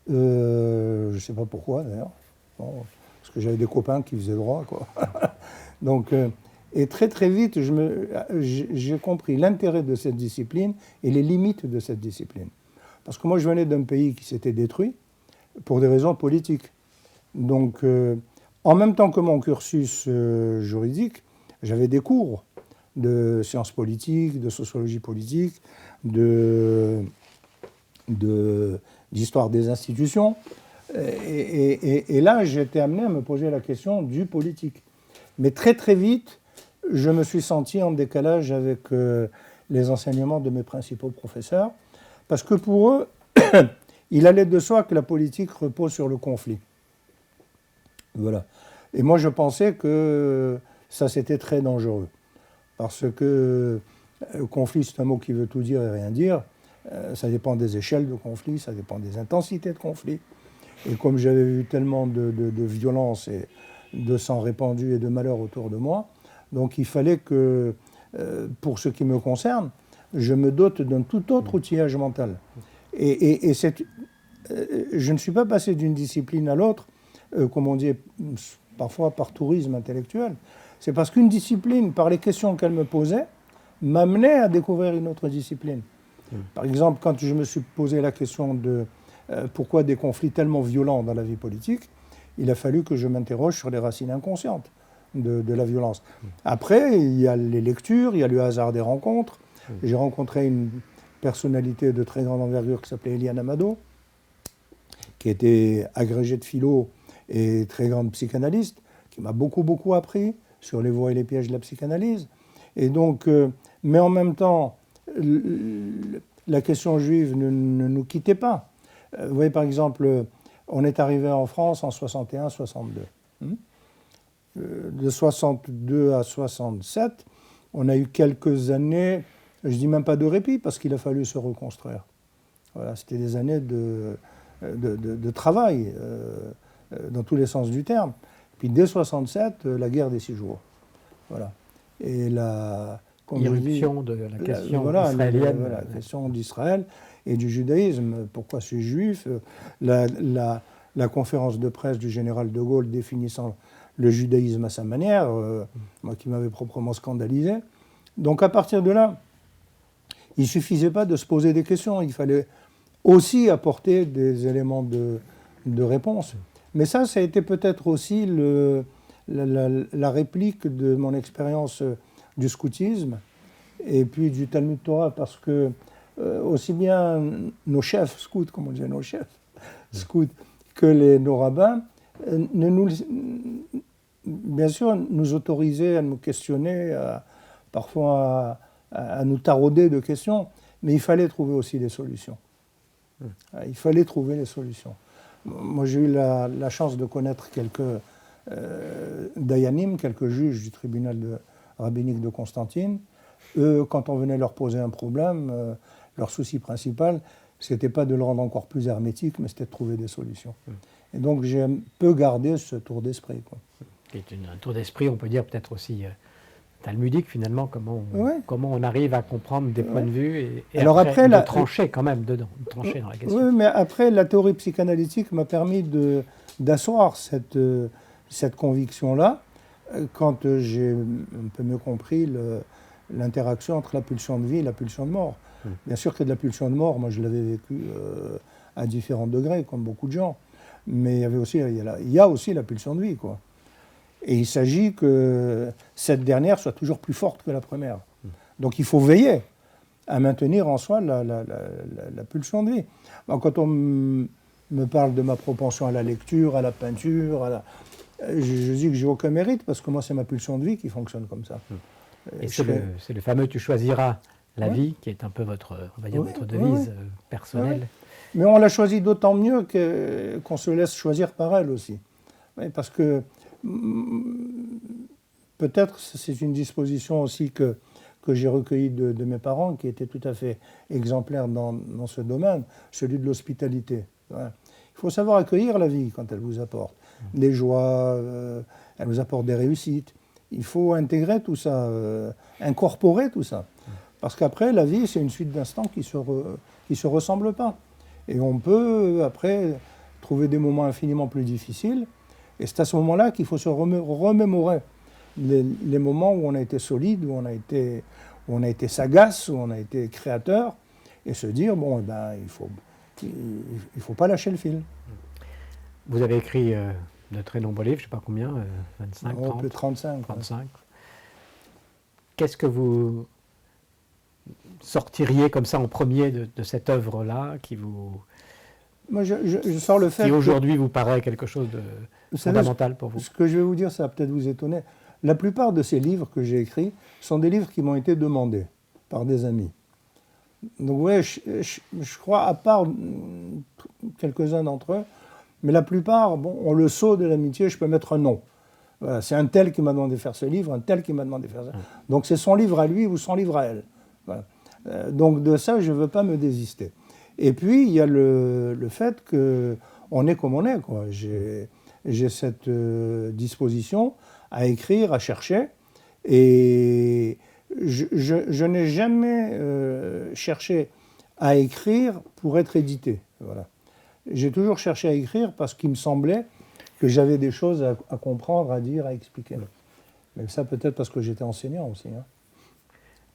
S2: Je ne sais pas pourquoi d'ailleurs. Bon, parce que j'avais des copains qui faisaient droit, quoi. Donc, et très très vite, j'ai compris l'intérêt de cette discipline et les limites de cette discipline. Parce que moi, je venais d'un pays qui s'était détruit pour des raisons politiques. Donc, en même temps que mon cursus juridique, j'avais des cours de sciences politiques, de sociologie politique, d'histoire des institutions. Et là, j'étais amené à me poser la question du politique. Mais très très vite, je me suis senti en décalage avec les enseignements de mes principaux professeurs, parce que pour eux, il allait de soi que la politique repose sur le conflit. Voilà. Et moi, je pensais que ça, c'était très dangereux. Parce que le conflit, c'est un mot qui veut tout dire et rien dire. Ça dépend des échelles de conflit, ça dépend des intensités de conflit. Et comme j'avais vu tellement de violence et de sang répandu et de malheur autour de moi, donc il fallait que, pour ce qui me concerne, je me dote d'un tout autre outillage mental. Et je ne suis pas passé d'une discipline à l'autre, comme on dit parfois par tourisme intellectuel. C'est parce qu'une discipline, par les questions qu'elle me posait, m'amenait à découvrir une autre discipline. Par exemple, quand je me suis posé la question de pourquoi des conflits tellement violents dans la vie politique, il a fallu que je m'interroge sur les racines inconscientes de la violence. Après, il y a les lectures, il y a le hasard des rencontres. J'ai rencontré une personnalité de très grande envergure qui s'appelait Eliane Amado, qui était agrégée de philo et très grande psychanalyste, qui m'a beaucoup appris sur les voies et les pièges de la psychanalyse. Et donc, mais en même temps, la question juive ne nous quittait pas. Vous voyez, par exemple, on est arrivé en France en 61-62. De 62 à 67, on a eu quelques années, je ne dis même pas de répit, parce qu'il a fallu se reconstruire. Voilà, c'était des années de travail, dans tous les sens du terme. Puis dès 67, la guerre des 6 jours. Voilà. Et
S1: l'irruption de la question israélienne.
S2: La question d'Israël et du judaïsme. Pourquoi je suis juif? La conférence de presse du général de Gaulle définissant le judaïsme à sa manière, moi qui m'avais proprement scandalisé. Donc à partir de là, il ne suffisait pas de se poser des questions, il fallait aussi apporter des éléments de réponse. Mais ça a été peut-être aussi la réplique de mon expérience du scoutisme et puis du Talmud Torah, parce que aussi bien nos chefs scouts, comme on disait, nos chefs scouts, que nos rabbins bien sûr, nous autoriser à nous questionner, parfois à nous tarauder de questions, mais il fallait trouver aussi des solutions. Il fallait trouver les solutions. Moi, j'ai eu la chance de connaître quelques dayanim, quelques juges du tribunal rabbinique de Constantine. Eux, quand on venait leur poser un problème, leur souci principal, ce n'était pas de le rendre encore plus hermétique, mais c'était de trouver des solutions. Et donc, j'ai un peu gardé ce tour d'esprit, quoi.
S1: Qui est un tour d'esprit, on peut dire peut-être aussi talmudique, finalement, comment on arrive à comprendre des points de vue et
S2: alors après
S1: de trancher quand même dedans, de trancher dans la question.
S2: Oui, mais après, la théorie psychanalytique m'a permis d'asseoir cette conviction-là quand j'ai un peu mieux compris l'interaction entre la pulsion de vie et la pulsion de mort. Bien sûr que de la pulsion de mort, moi je l'avais vécu à différents degrés, comme beaucoup de gens, mais il y a aussi la pulsion de vie, quoi. Et il s'agit que cette dernière soit toujours plus forte que la première. Donc il faut veiller à maintenir en soi la pulsion de vie. Bon, quand on me parle de ma propension à la lecture, à la peinture, je dis que j'ai aucun mérite, parce que moi c'est ma pulsion de vie qui fonctionne comme ça.
S1: Et c'est le fameux « tu choisiras la vie » qui est un peu votre devise personnelle.
S2: Ouais. Mais on la choisit d'autant mieux qu'on se laisse choisir par elle aussi. Oui, parce que peut-être c'est une disposition aussi que j'ai recueillie de mes parents, qui étaient tout à fait exemplaires dans ce domaine, celui de l'hospitalité. Ouais. Il faut savoir accueillir la vie quand elle vous apporte des joies, elle vous apporte des réussites. Il faut intégrer tout ça, incorporer tout ça. Parce qu'après, la vie, c'est une suite d'instants qui se ressemblent pas. Et on peut, après, trouver des moments infiniment plus difficiles. Et c'est à ce moment-là qu'il faut se remémorer les moments où on a été solide, où on a été sagace, où on a été créateur, et se dire, bon, eh ben, il faut pas lâcher le fil.
S1: Vous avez écrit de très nombreux livres, je ne sais pas combien, 25, 30
S2: plus de 35.
S1: 35. Ouais. Qu'est-ce que vous sortiriez comme ça en premier de cette œuvre-là qui vous...
S2: Moi, je sors le fait
S1: qui aujourd'hui vous paraît quelque chose de fondamental pour vous.
S2: Ce que je vais vous dire, ça va peut-être vous étonner. La plupart de ces livres que j'ai écrits sont des livres qui m'ont été demandés par des amis. Donc ouais, je crois, à part quelques-uns d'entre eux, mais la plupart, bon, ont le sceau de l'amitié, je peux mettre un nom. Voilà, c'est un tel qui m'a demandé de faire ce livre, un tel qui m'a demandé de faire ça. Donc c'est son livre à lui ou son livre à elle. Voilà. Donc de ça, je ne veux pas me désister. Et puis, il y a le fait qu'on est comme on est, quoi. J'ai cette disposition à écrire, à chercher, et je n'ai jamais cherché à écrire pour être édité. Voilà. J'ai toujours cherché à écrire parce qu'il me semblait que j'avais des choses à comprendre, à dire, à expliquer. Mais ça, peut-être parce que j'étais enseignant aussi.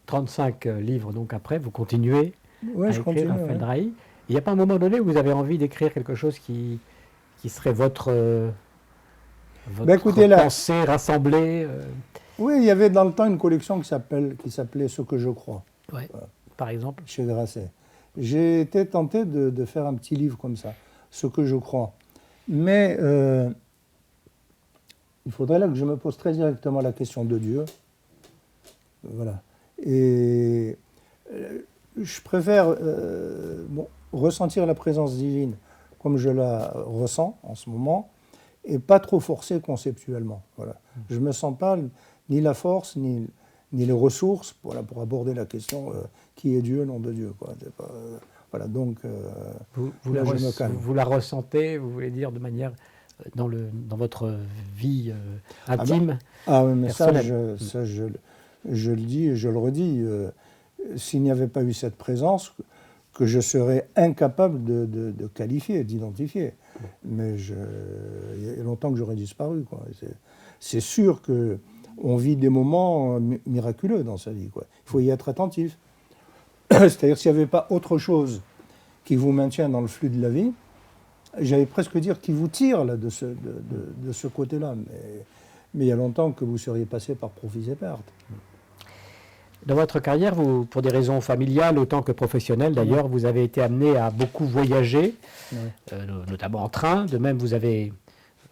S1: 35 livres, donc après, vous continuez
S2: à écrire,
S1: Raphaël Drahi. Il n'y a pas un moment donné où vous avez envie d'écrire quelque chose qui serait votre pensée rassemblée
S2: Oui, il y avait dans le temps une collection qui s'appelait « Ce que je crois ».
S1: Ouais, par exemple.
S2: Chez Grasset. J'ai été tenté de faire un petit livre comme ça, « Ce que je crois ». Mais il faudrait là que je me pose très directement la question de Dieu. Voilà. Et je préfère ressentir la présence divine comme je la ressens en ce moment, et pas trop forcer conceptuellement. Voilà. Je ne me sens pas ni la force, ni les ressources pour aborder la question qui est Dieu, nom de Dieu, quoi. Voilà, donc
S1: vous la ressentez, vous voulez dire, de manière dans votre vie intime,
S2: oui, mais personnelle. Ça, je le dis et je le redis. S'il n'y avait pas eu cette présence, que je serais incapable de qualifier, d'identifier. Mais il y a longtemps que j'aurais disparu, quoi. C'est sûr qu'on vit des moments miraculeux dans sa vie, quoi. Il faut y être attentif. C'est-à-dire s'il n'y avait pas autre chose qui vous maintient dans le flux de la vie, j'allais presque dire qui vous tire là, de ce côté-là. Mais il y a longtemps que vous seriez passé par profits et pertes.
S1: Dans votre carrière, vous, pour des raisons familiales autant que professionnelles d'ailleurs, vous avez été amené à beaucoup voyager, notamment en train. De même, vous avez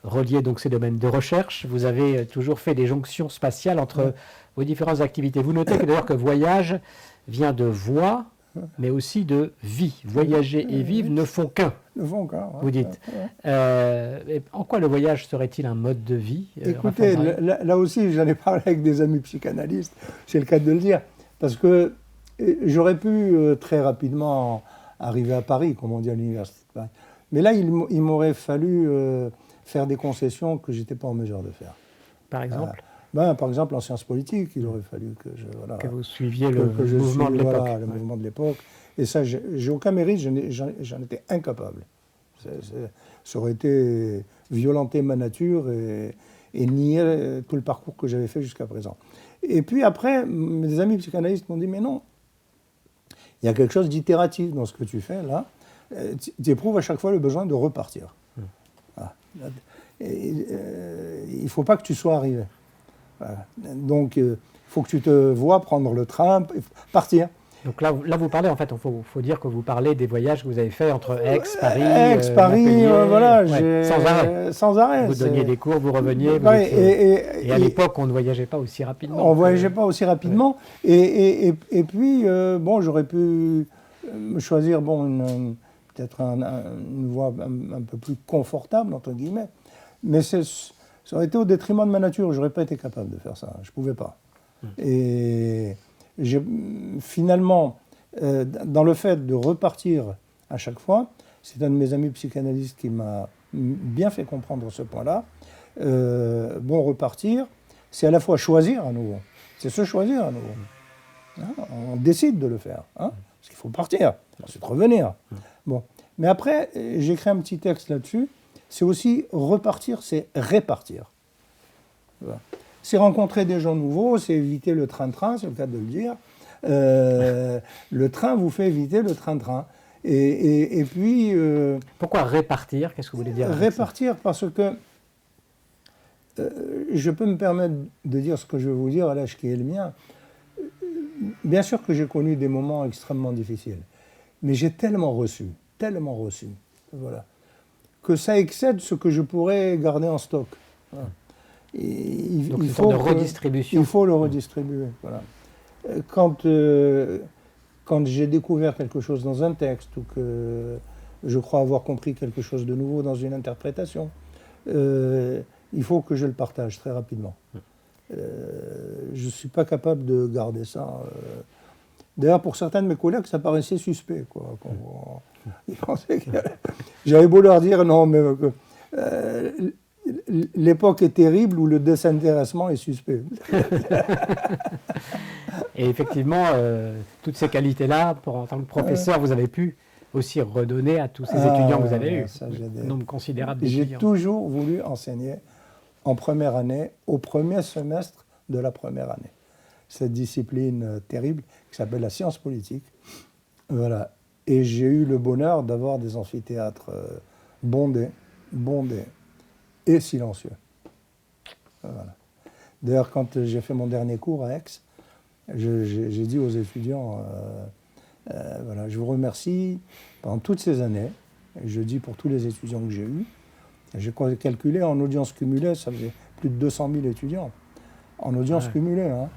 S1: relier donc ces domaines de recherche. Vous avez toujours fait des jonctions spatiales entre vos différentes activités. Vous notez que d'ailleurs que voyage vient de voix, mais aussi de vie. Voyager et vivre ne font qu'un.
S2: Ne font qu'un.
S1: Vous dites. En quoi le voyage serait-il un mode de vie?
S2: Écoutez, là aussi, j'en ai parlé avec des amis psychanalystes, c'est le cas de le dire, parce que j'aurais pu très rapidement arriver à Paris, comme on dit à l'université de Paris. Mais là, il m'aurait fallu faire des concessions que je n'étais pas en mesure de faire.
S1: Par exemple
S2: par exemple, en sciences politiques, il aurait fallu que
S1: que vous suiviez le mouvement de l'époque.
S2: Le mouvement de l'époque. Et ça, j'ai aucun mérite, j'en étais incapable. Ça aurait été violenter ma nature et nier tout le parcours que j'avais fait jusqu'à présent. Et puis après, mes amis psychanalystes m'ont dit, mais non, il y a quelque chose d'itératif dans ce que tu fais là. Tu éprouves à chaque fois le besoin de repartir. Voilà. Il ne faut pas que tu sois arrivé. Voilà. Donc, il faut que tu te vois prendre le train, partir.
S1: Donc là, vous parlez, en fait, il faut dire que vous parlez des voyages que vous avez faits entre Aix, Paris,
S2: Paris, voilà,
S1: sans arrêt.
S2: Sans arrêt.
S1: Vous donniez des cours, vous reveniez. Et à l'époque, on ne voyageait pas aussi rapidement.
S2: On ne voyageait pas aussi rapidement. Et puis, j'aurais pu me choisir peut-être une voie un peu plus confortable, entre guillemets. Mais ça aurait été au détriment de ma nature. Je n'aurais pas été capable de faire ça. Je ne pouvais pas. Et finalement, dans le fait de repartir à chaque fois, c'est un de mes amis psychanalystes qui m'a bien fait comprendre ce point-là. Repartir, c'est à la fois choisir à nouveau. C'est se choisir à nouveau. Hein, on décide de le faire. Hein, parce qu'il faut partir, ensuite revenir. Bon. Mais après, j'ai écrit un petit texte là-dessus. C'est aussi repartir, c'est répartir. Voilà. C'est rencontrer des gens nouveaux, c'est éviter le train-train, c'est le cas de le dire. Le train vous fait éviter le train-train. Et puis...
S1: Pourquoi répartir? Qu'est-ce que vous voulez dire?
S2: Répartir parce que je peux me permettre de dire ce que je vais vous dire à l'âge qui est le mien. Bien sûr que j'ai connu des moments extrêmement difficiles, mais j'ai tellement reçu, voilà, que ça excède ce que je pourrais garder en stock. Voilà.
S1: Donc il faut redistribution.
S2: Il faut le redistribuer. Voilà. Quand j'ai découvert quelque chose dans un texte ou que je crois avoir compris quelque chose de nouveau dans une interprétation, il faut que je le partage très rapidement. Je ne suis pas capable de garder ça. D'ailleurs, pour certains de mes collègues, ça paraissait suspect. Ils pensaient que j'avais beau leur dire non, mais l'époque est terrible où le désintéressement est suspect.
S1: Et effectivement, toutes ces qualités-là, en tant que professeur, vous avez pu aussi redonner à tous ces étudiants que vous avez eus. Un nombre considérable d'étudiants.
S2: J'ai toujours voulu enseigner en première année, au premier semestre de la première année. Cette discipline terrible qui s'appelle la science politique. Voilà. Et j'ai eu le bonheur d'avoir des amphithéâtres bondés et silencieux. Voilà. D'ailleurs, quand j'ai fait mon dernier cours à Aix, j'ai dit aux étudiants, voilà, je vous remercie pendant toutes ces années, et je dis pour tous les étudiants que j'ai eus, j'ai calculé en audience cumulée, ça faisait plus de 200 000 étudiants, en audience cumulée. Hein.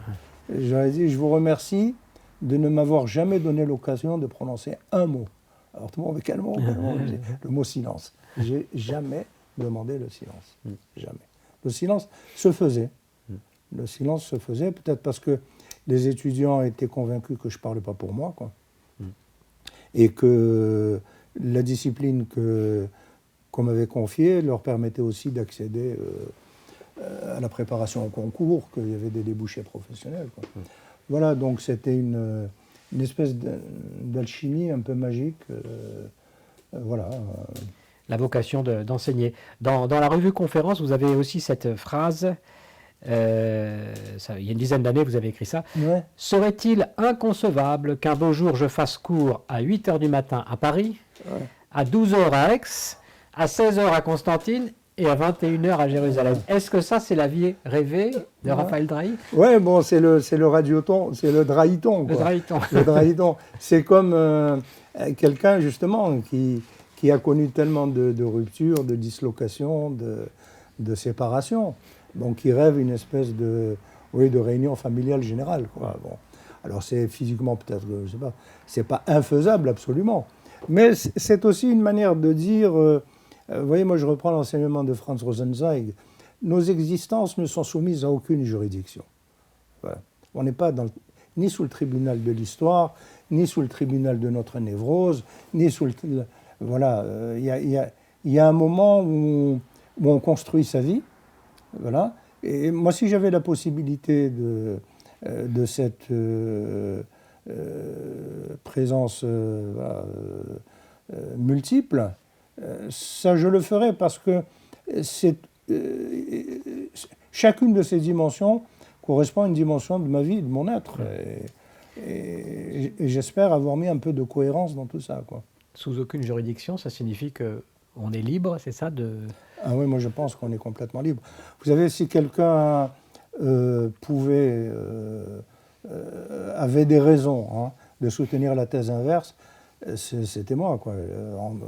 S2: J'aurais dit, je vous remercie de ne m'avoir jamais donné l'occasion de prononcer un mot. Alors tout le monde, mais quel mot? Le mot silence. J'ai jamais demandé le silence. Jamais. Le silence se faisait. Le silence se faisait, peut-être parce que les étudiants étaient convaincus que je ne parlais pas pour moi, quoi. Et que la discipline qu'on m'avait confiée leur permettait aussi d'accéder à la préparation au concours, qu'il y avait des débouchés professionnels, quoi. Voilà, donc c'était une espèce d'alchimie un peu magique. Voilà.
S1: La vocation d'enseigner. Dans la revue Conférence, vous avez aussi cette phrase, il y a une dizaine d'années, vous avez écrit ça.
S2: Ouais.
S1: Serait-il inconcevable qu'un beau jour je fasse cours à 8 h du matin à Paris, à 12 h à Aix, à 16 h à Constantine et à 21 h à Jérusalem? Est-ce que ça, c'est la vie rêvée de Raphaël Drahi?
S2: Oui, bon, c'est le radioton, c'est le drahiton.
S1: Le drahiton.
S2: Le drahiton. C'est comme quelqu'un, justement, qui a connu tellement de ruptures, de dislocations, de séparation, donc qui rêvent une espèce de réunion familiale générale, quoi. Bon. Alors c'est physiquement peut-être, je sais pas, c'est pas infaisable absolument, mais c'est aussi une manière de dire, vous voyez, moi je reprends l'enseignement de Franz Rosenzweig, nos existences ne sont soumises à aucune juridiction. Voilà. On n'est pas ni sous le tribunal de l'histoire, ni sous le tribunal de notre névrose, ni sous le... Voilà, il y a un moment où on construit sa vie, voilà. Et moi, si j'avais la possibilité de cette présence multiple, ça je le ferais parce que chacune de ces dimensions correspond à une dimension de ma vie, de mon être. Et j'espère avoir mis un peu de cohérence dans tout ça, quoi.
S1: Sous aucune juridiction, ça signifie qu'on est libre, c'est ça de...
S2: Ah oui, moi je pense qu'on est complètement libre. Vous savez, si quelqu'un avait des raisons, hein, de soutenir la thèse inverse, c'était moi, quoi,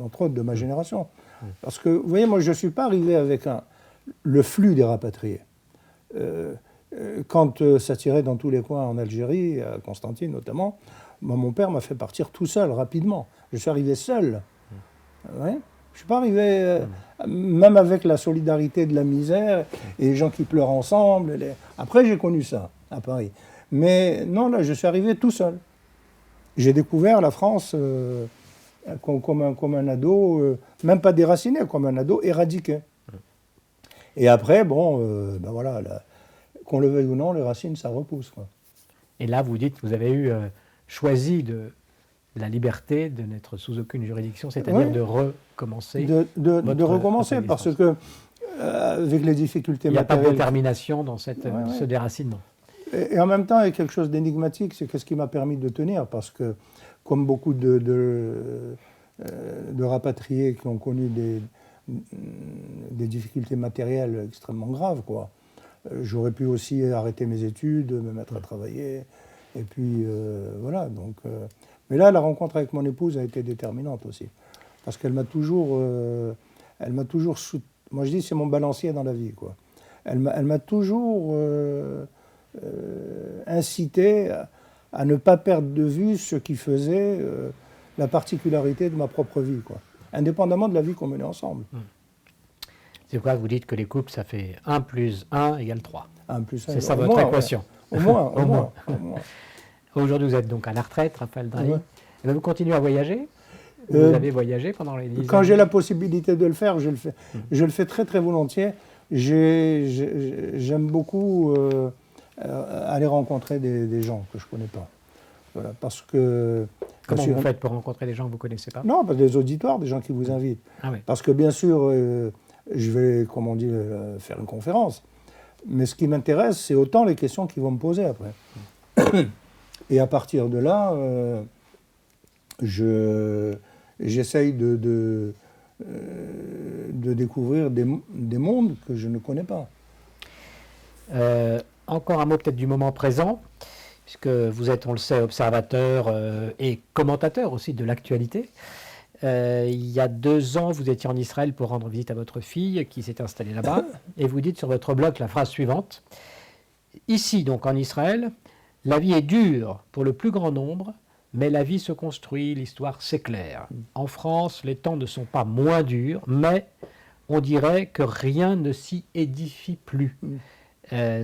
S2: entre autres de ma génération. Parce que, vous voyez, moi je ne suis pas arrivé avec le flux des rapatriés. Quand ça tirait dans tous les coins en Algérie, à Constantine notamment, mon père m'a fait partir tout seul, rapidement. Je suis arrivé seul. Ouais. Je ne suis pas arrivé, même avec la solidarité de la misère, et les gens qui pleurent ensemble. Après, j'ai connu ça, à Paris. Mais non, là, je suis arrivé tout seul. J'ai découvert la France comme un ado, même pas déraciné, comme un ado éradiqué. Et après, bon, ben voilà, qu'on le veuille ou non, les racines, ça repousse, quoi.
S1: Et là, vous dites que vous avez choisi la liberté de n'être sous aucune juridiction, c'est-à-dire de recommencer.
S2: De recommencer, parce que, avec les difficultés matérielles...
S1: Il n'y a pas de détermination dans ce déracinement.
S2: Et en même temps, il y a quelque chose d'énigmatique, c'est qu'est-ce qui m'a permis de tenir, parce que, comme beaucoup de rapatriés qui ont connu des difficultés matérielles extrêmement graves, quoi. J'aurais pu aussi arrêter mes études, me mettre à travailler, et puis voilà, donc... Mais là, la rencontre avec mon épouse a été déterminante aussi, parce qu'elle m'a toujours moi je dis c'est mon balancier dans la vie, quoi. Elle m'a toujours incité à ne pas perdre de vue ce qui faisait la particularité de ma propre vie, quoi, indépendamment de la vie qu'on menait ensemble.
S1: C'est pourquoi vous dites que les couples, ça fait 1 plus 1 égale 3.
S2: 1 plus 1.
S1: C'est ça votre équation.
S2: Ouais. Au moins.
S1: Aujourd'hui, vous êtes donc à la retraite, Raphaël Drahi. Ouais. Vous continuez à voyager? Vous avez voyagé pendant les 10 ans?
S2: Quand j'ai la possibilité de le faire, je le fais. Je le fais très très volontiers. J'aime beaucoup aller rencontrer des gens que je ne connais pas. Voilà, parce que...
S1: Comment vous faites pour rencontrer des gens que vous ne connaissez pas?
S2: Non, des auditoires, des gens qui vous invitent.
S1: Ah oui.
S2: Parce que bien sûr, je vais, comme on dit, faire une conférence. Mais ce qui m'intéresse, c'est autant les questions qu'ils vont me poser après. Et à partir de là, j'essaye de découvrir des mondes que je ne connais pas.
S1: Encore un mot peut-être du moment présent, puisque vous êtes, on le sait, observateur et commentateur aussi de l'actualité. Il y a 2 ans, vous étiez en Israël pour rendre visite à votre fille qui s'est installée là-bas, et vous dites sur votre blog la phrase suivante. Ici, donc en Israël, la vie est dure pour le plus grand nombre, mais la vie se construit, l'histoire s'éclaire. En France, les temps ne sont pas moins durs, mais on dirait que rien ne s'y édifie plus.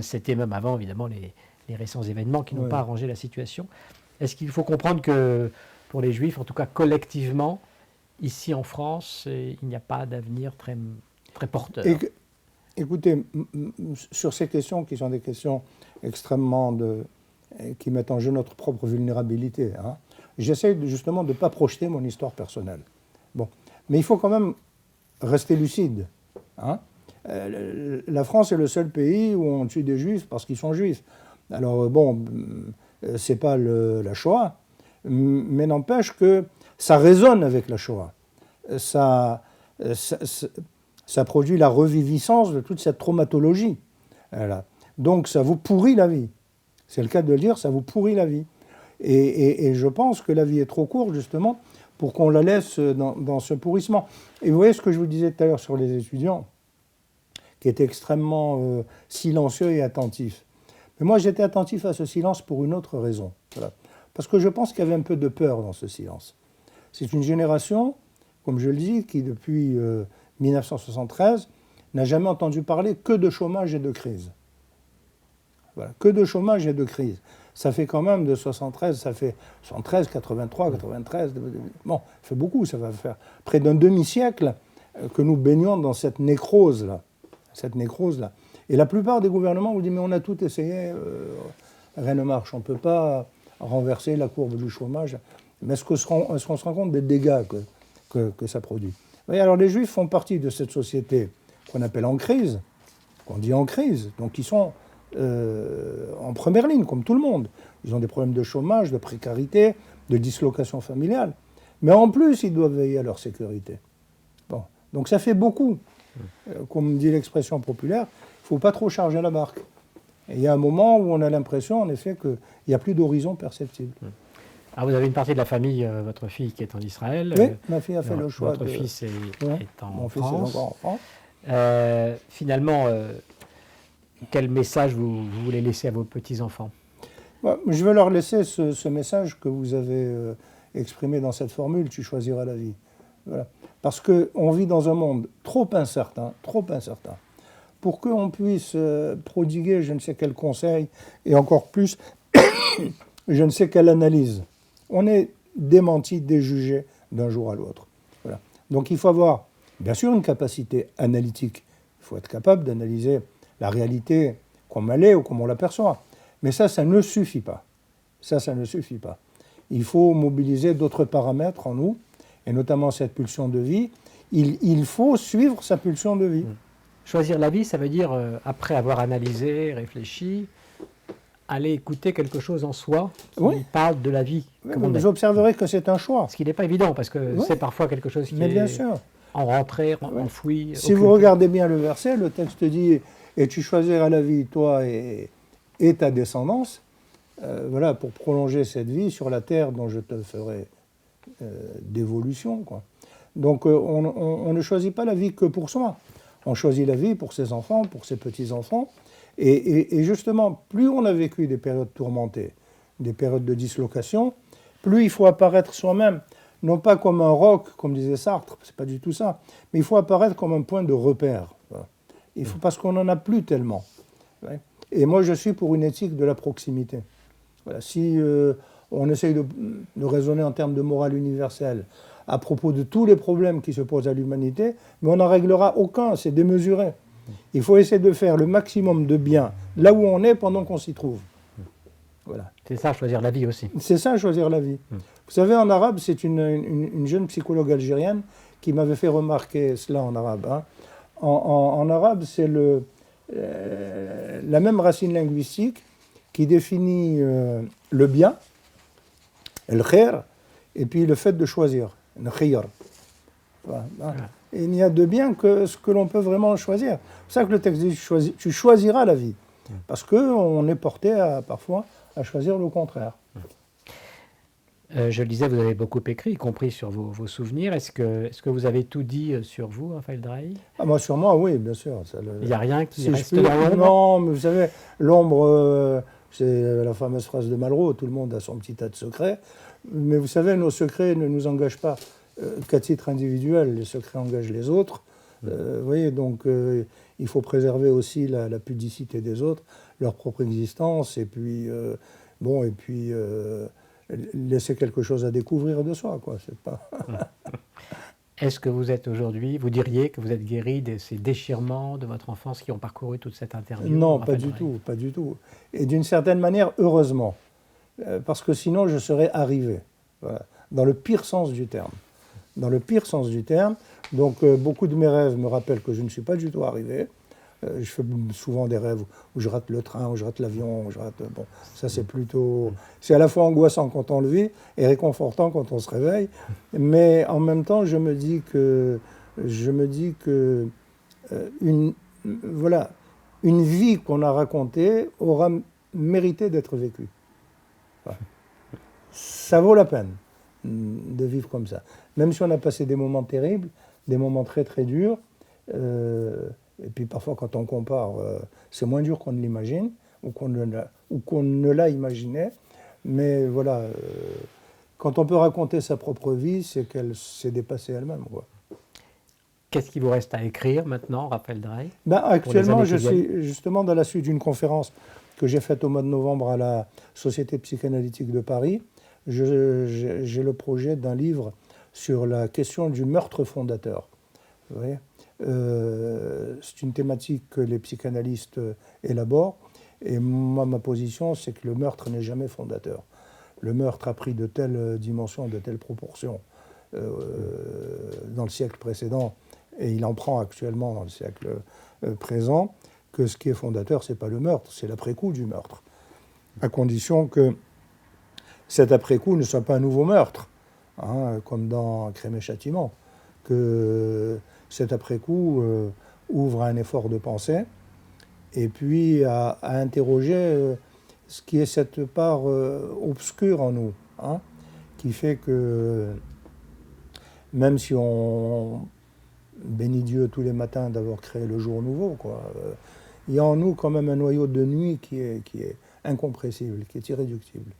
S1: C'était même avant, évidemment, les récents événements qui n'ont pas arrangé la situation. Est-ce qu'il faut comprendre que, pour les Juifs, en tout cas collectivement, ici en France, il n'y a pas d'avenir très, très porteur?
S2: Écoutez, sur ces questions qui sont des questions extrêmement qui mettent en jeu notre propre vulnérabilité, hein, j'essaie justement de ne pas projeter mon histoire personnelle. Bon. Mais il faut quand même rester lucide. Hein. La France est le seul pays où on tue des Juifs parce qu'ils sont Juifs. Alors bon, c'est pas la Shoah, mais n'empêche que ça résonne avec la Shoah. Ça produit la reviviscence de toute cette traumatologie. Voilà. Donc ça vous pourrit la vie. C'est le cas de le dire, ça vous pourrit la vie. Et je pense que la vie est trop courte, justement, pour qu'on la laisse dans ce pourrissement. Et vous voyez ce que je vous disais tout à l'heure sur les étudiants, qui était extrêmement silencieux et attentif. Mais moi, j'étais attentif à ce silence pour une autre raison. Voilà. Parce que je pense qu'il y avait un peu de peur dans ce silence. C'est une génération, comme je le dis, qui depuis 1973 n'a jamais entendu parler que de chômage et de crise. Voilà, que de chômage et de crise. Ça fait quand même de 73, ça fait 73, 83, 93, bon, ça fait beaucoup, ça va faire près d'un demi-siècle que nous baignons dans cette nécrose-là. Et la plupart des gouvernements vous disent, mais on a tout essayé, rien ne marche, on ne peut pas renverser la courbe du chômage. Mais est-ce qu'on se rend compte des dégâts que ça produit? Oui, alors les Juifs font partie de cette société qu'on appelle en crise, qu'on dit en crise, donc ils sont en première ligne, comme tout le monde. Ils ont des problèmes de chômage, de précarité, de dislocation familiale. Mais en plus, ils doivent veiller à leur sécurité. Bon. Donc ça fait beaucoup. Comme dit l'expression populaire, il ne faut pas trop charger la barque. Et il y a un moment où on a l'impression, en effet, qu'il n'y a plus d'horizon perceptible.
S1: Alors vous avez une partie de la famille, votre fille qui est en Israël.
S2: Oui, ma fille a fait le choix.
S1: Votre fils est en
S2: Mon fils
S1: France.
S2: est encore en France.
S1: Finalement, quel message vous voulez laisser à vos petits-enfants?
S2: Je vais leur laisser ce message que vous avez exprimé dans cette formule, tu choisiras la vie. Voilà. Parce qu'on vit dans un monde trop incertain, pour qu'on puisse prodiguer je ne sais quel conseil, et encore plus, je ne sais quelle analyse. On est démenti, déjugé d'un jour à l'autre. Voilà. Donc il faut avoir, bien sûr, une capacité analytique. Il faut être capable d'analyser la réalité comme elle est ou comme on l'aperçoit. Mais ça ne suffit pas. Ça ne suffit pas. Il faut mobiliser d'autres paramètres en nous, et notamment cette pulsion de vie. Il faut suivre sa pulsion de vie.
S1: Choisir la vie, ça veut dire, après avoir analysé, réfléchi, aller écouter quelque chose en soi qui parle de la vie.
S2: Vous observerez que c'est un choix.
S1: Ce qui n'est pas évident, parce que c'est parfois quelque chose qui
S2: bien
S1: est
S2: sûr.
S1: en rentrée, enfoui.
S2: Si vous regardez bien le verset, le texte dit « Et tu choisiras la vie, toi et ta descendance, voilà, pour prolonger cette vie sur la terre dont je te ferai d'évolution. » Donc on ne choisit pas la vie que pour soi. On choisit la vie pour ses enfants, pour ses petits-enfants. Et justement, plus on a vécu des périodes tourmentées, des périodes de dislocation, plus il faut apparaître soi-même, non pas comme un roc, comme disait Sartre, c'est pas du tout ça, mais il faut apparaître comme un point de repère. Voilà. Parce qu'on n'en a plus tellement. Ouais. Et moi, je suis pour une éthique de la proximité. Voilà. Si on essaye de raisonner en termes de morale universelle à propos de tous les problèmes qui se posent à l'humanité, mais on n'en réglera aucun, c'est démesuré. Il faut essayer de faire le maximum de bien là où on est pendant qu'on s'y trouve. Voilà.
S1: C'est ça, choisir la vie aussi.
S2: C'est ça, choisir la vie. Vous savez, en arabe, c'est une jeune psychologue algérienne qui m'avait fait remarquer cela en arabe. Hein. En arabe, c'est la même racine linguistique qui définit le bien, le khair, et puis le fait de choisir, le khayar. Voilà. Et il n'y a de bien que ce que l'on peut vraiment choisir. C'est pour ça que le texte dit tu choisiras la vie. Parce qu'on est porté parfois à choisir le contraire.
S1: Je le disais, vous avez beaucoup écrit, y compris sur vos souvenirs. Est-ce que vous avez tout dit sur vous, Raphaël Drahi?
S2: Moi, sur moi, oui, bien sûr.
S1: Il n'y a rien qui reste
S2: dans
S1: l'ombre?
S2: Non, mais vous savez, l'ombre, c'est la fameuse phrase de Malraux, tout le monde a son petit tas de secrets. Mais vous savez, nos secrets ne nous engagent pas qu'à titre individuel, les secrets engagent les autres. Vous voyez, donc il faut préserver aussi la pudicité des autres, leur propre existence, et puis, laisser quelque chose à découvrir de soi, quoi. C'est pas...
S1: Est-ce que vous êtes aujourd'hui, vous diriez que vous êtes guéri de ces déchirements de votre enfance qui ont parcouru toute cette interview?
S2: Non, pas du tout, pas du tout. Et d'une certaine manière, heureusement, parce que sinon je serais arrivé, voilà, dans le pire sens du terme. Dans le pire sens du terme. Donc beaucoup de mes rêves me rappellent que je ne suis pas du tout arrivé. Je fais souvent des rêves où je rate le train, où je rate l'avion, où je rate... Bon, ça c'est plutôt... C'est à la fois angoissant quand on le vit et réconfortant quand on se réveille. Mais en même temps, je me dis que une vie qu'on a racontée aura mérité d'être vécue. Voilà. Ça vaut la peine de vivre comme ça. Même si on a passé des moments terribles, des moments très très durs, Et puis parfois, quand on compare, c'est moins dur qu'on ne l'imagine, ou qu'on ne l'a imaginé. Mais voilà, quand on peut raconter sa propre vie, c'est qu'elle s'est dépassée elle-même, quoi.
S1: Qu'est-ce qui vous reste à écrire maintenant, Raphaël Drey?
S2: Actuellement, je suis justement dans la suite d'une conférence que j'ai faite au mois de novembre à la Société psychanalytique de Paris. J'ai le projet d'un livre sur la question du meurtre fondateur. Vous voyez, c'est une thématique que les psychanalystes élaborent. Et moi, ma position, c'est que le meurtre n'est jamais fondateur. Le meurtre a pris de telles dimensions, de telles proportions dans le siècle précédent, et il en prend actuellement dans le siècle présent, que ce qui est fondateur, ce n'est pas le meurtre, c'est l'après-coup du meurtre. À condition que cet après-coup ne soit pas un nouveau meurtre, hein, comme dans Crime et Châtiment, que cet après-coup ouvre à un effort de pensée, et puis à interroger ce qui est cette part obscure en nous, hein, qui fait que même si on bénit Dieu tous les matins d'avoir créé le jour nouveau, quoi, il y a en nous quand même un noyau de nuit qui est incompressible, qui est irréductible.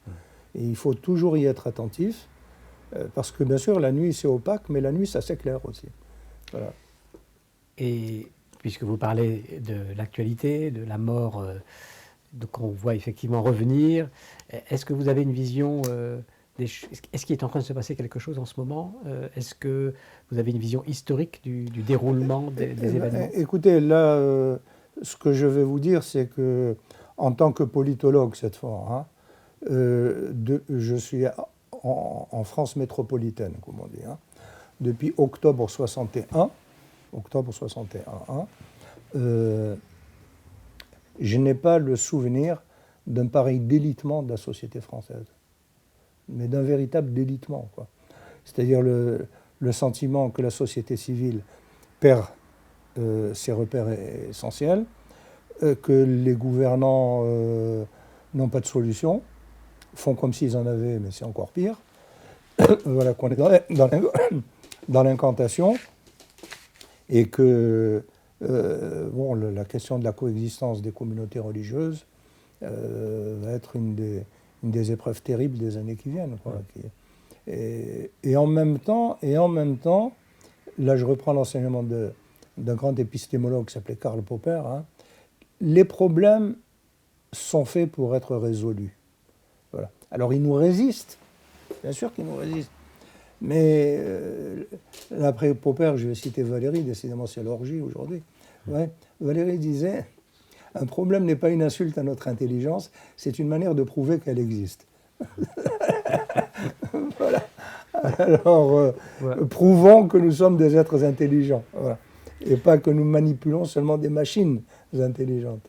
S2: Et il faut toujours y être attentif, parce que bien sûr la nuit c'est opaque, mais la nuit ça s'éclaire aussi. Voilà.
S1: Et puisque vous parlez de l'actualité, de la mort qu'on voit effectivement revenir, est-ce que vous avez une vision est-ce qu'il est en train de se passer quelque chose en ce moment? Est-ce que vous avez une vision historique du déroulement des événements?
S2: Écoutez, là, ce que je vais vous dire, c'est que, en tant que politologue cette fois, hein, je suis en France métropolitaine, comme on dit, hein, depuis octobre 61. Je n'ai pas le souvenir d'un pareil délitement de la société française, mais d'un véritable délitement, quoi. C'est-à-dire le sentiment que la société civile perd ses repères essentiels, que les gouvernants n'ont pas de solution, font comme s'ils en avaient, mais c'est encore pire. Voilà, qu'on est dans l'incantation, et que la question de la coexistence des communautés religieuses va être une des épreuves terribles des années qui viennent, quoi. Et en même temps, là je reprends l'enseignement d'un grand épistémologue qui s'appelait Karl Popper, hein, les problèmes sont faits pour être résolus. Voilà. Alors ils nous résistent, bien sûr qu'ils nous résistent, mais après Popper, je vais citer Valéry, décidément c'est l'orgie aujourd'hui. Ouais. Valéry disait: un problème n'est pas une insulte à notre intelligence, c'est une manière de prouver qu'elle existe. Voilà. Alors, prouvons que nous sommes des êtres intelligents, voilà, et pas que nous manipulons seulement des machines intelligentes.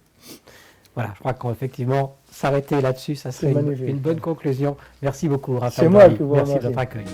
S1: Voilà, je crois qu'effectivement, s'arrêter là-dessus, ça serait une bonne conclusion. Merci beaucoup, Raphaël.
S2: C'est moi qui vous remercie.
S1: Merci de votre accueil.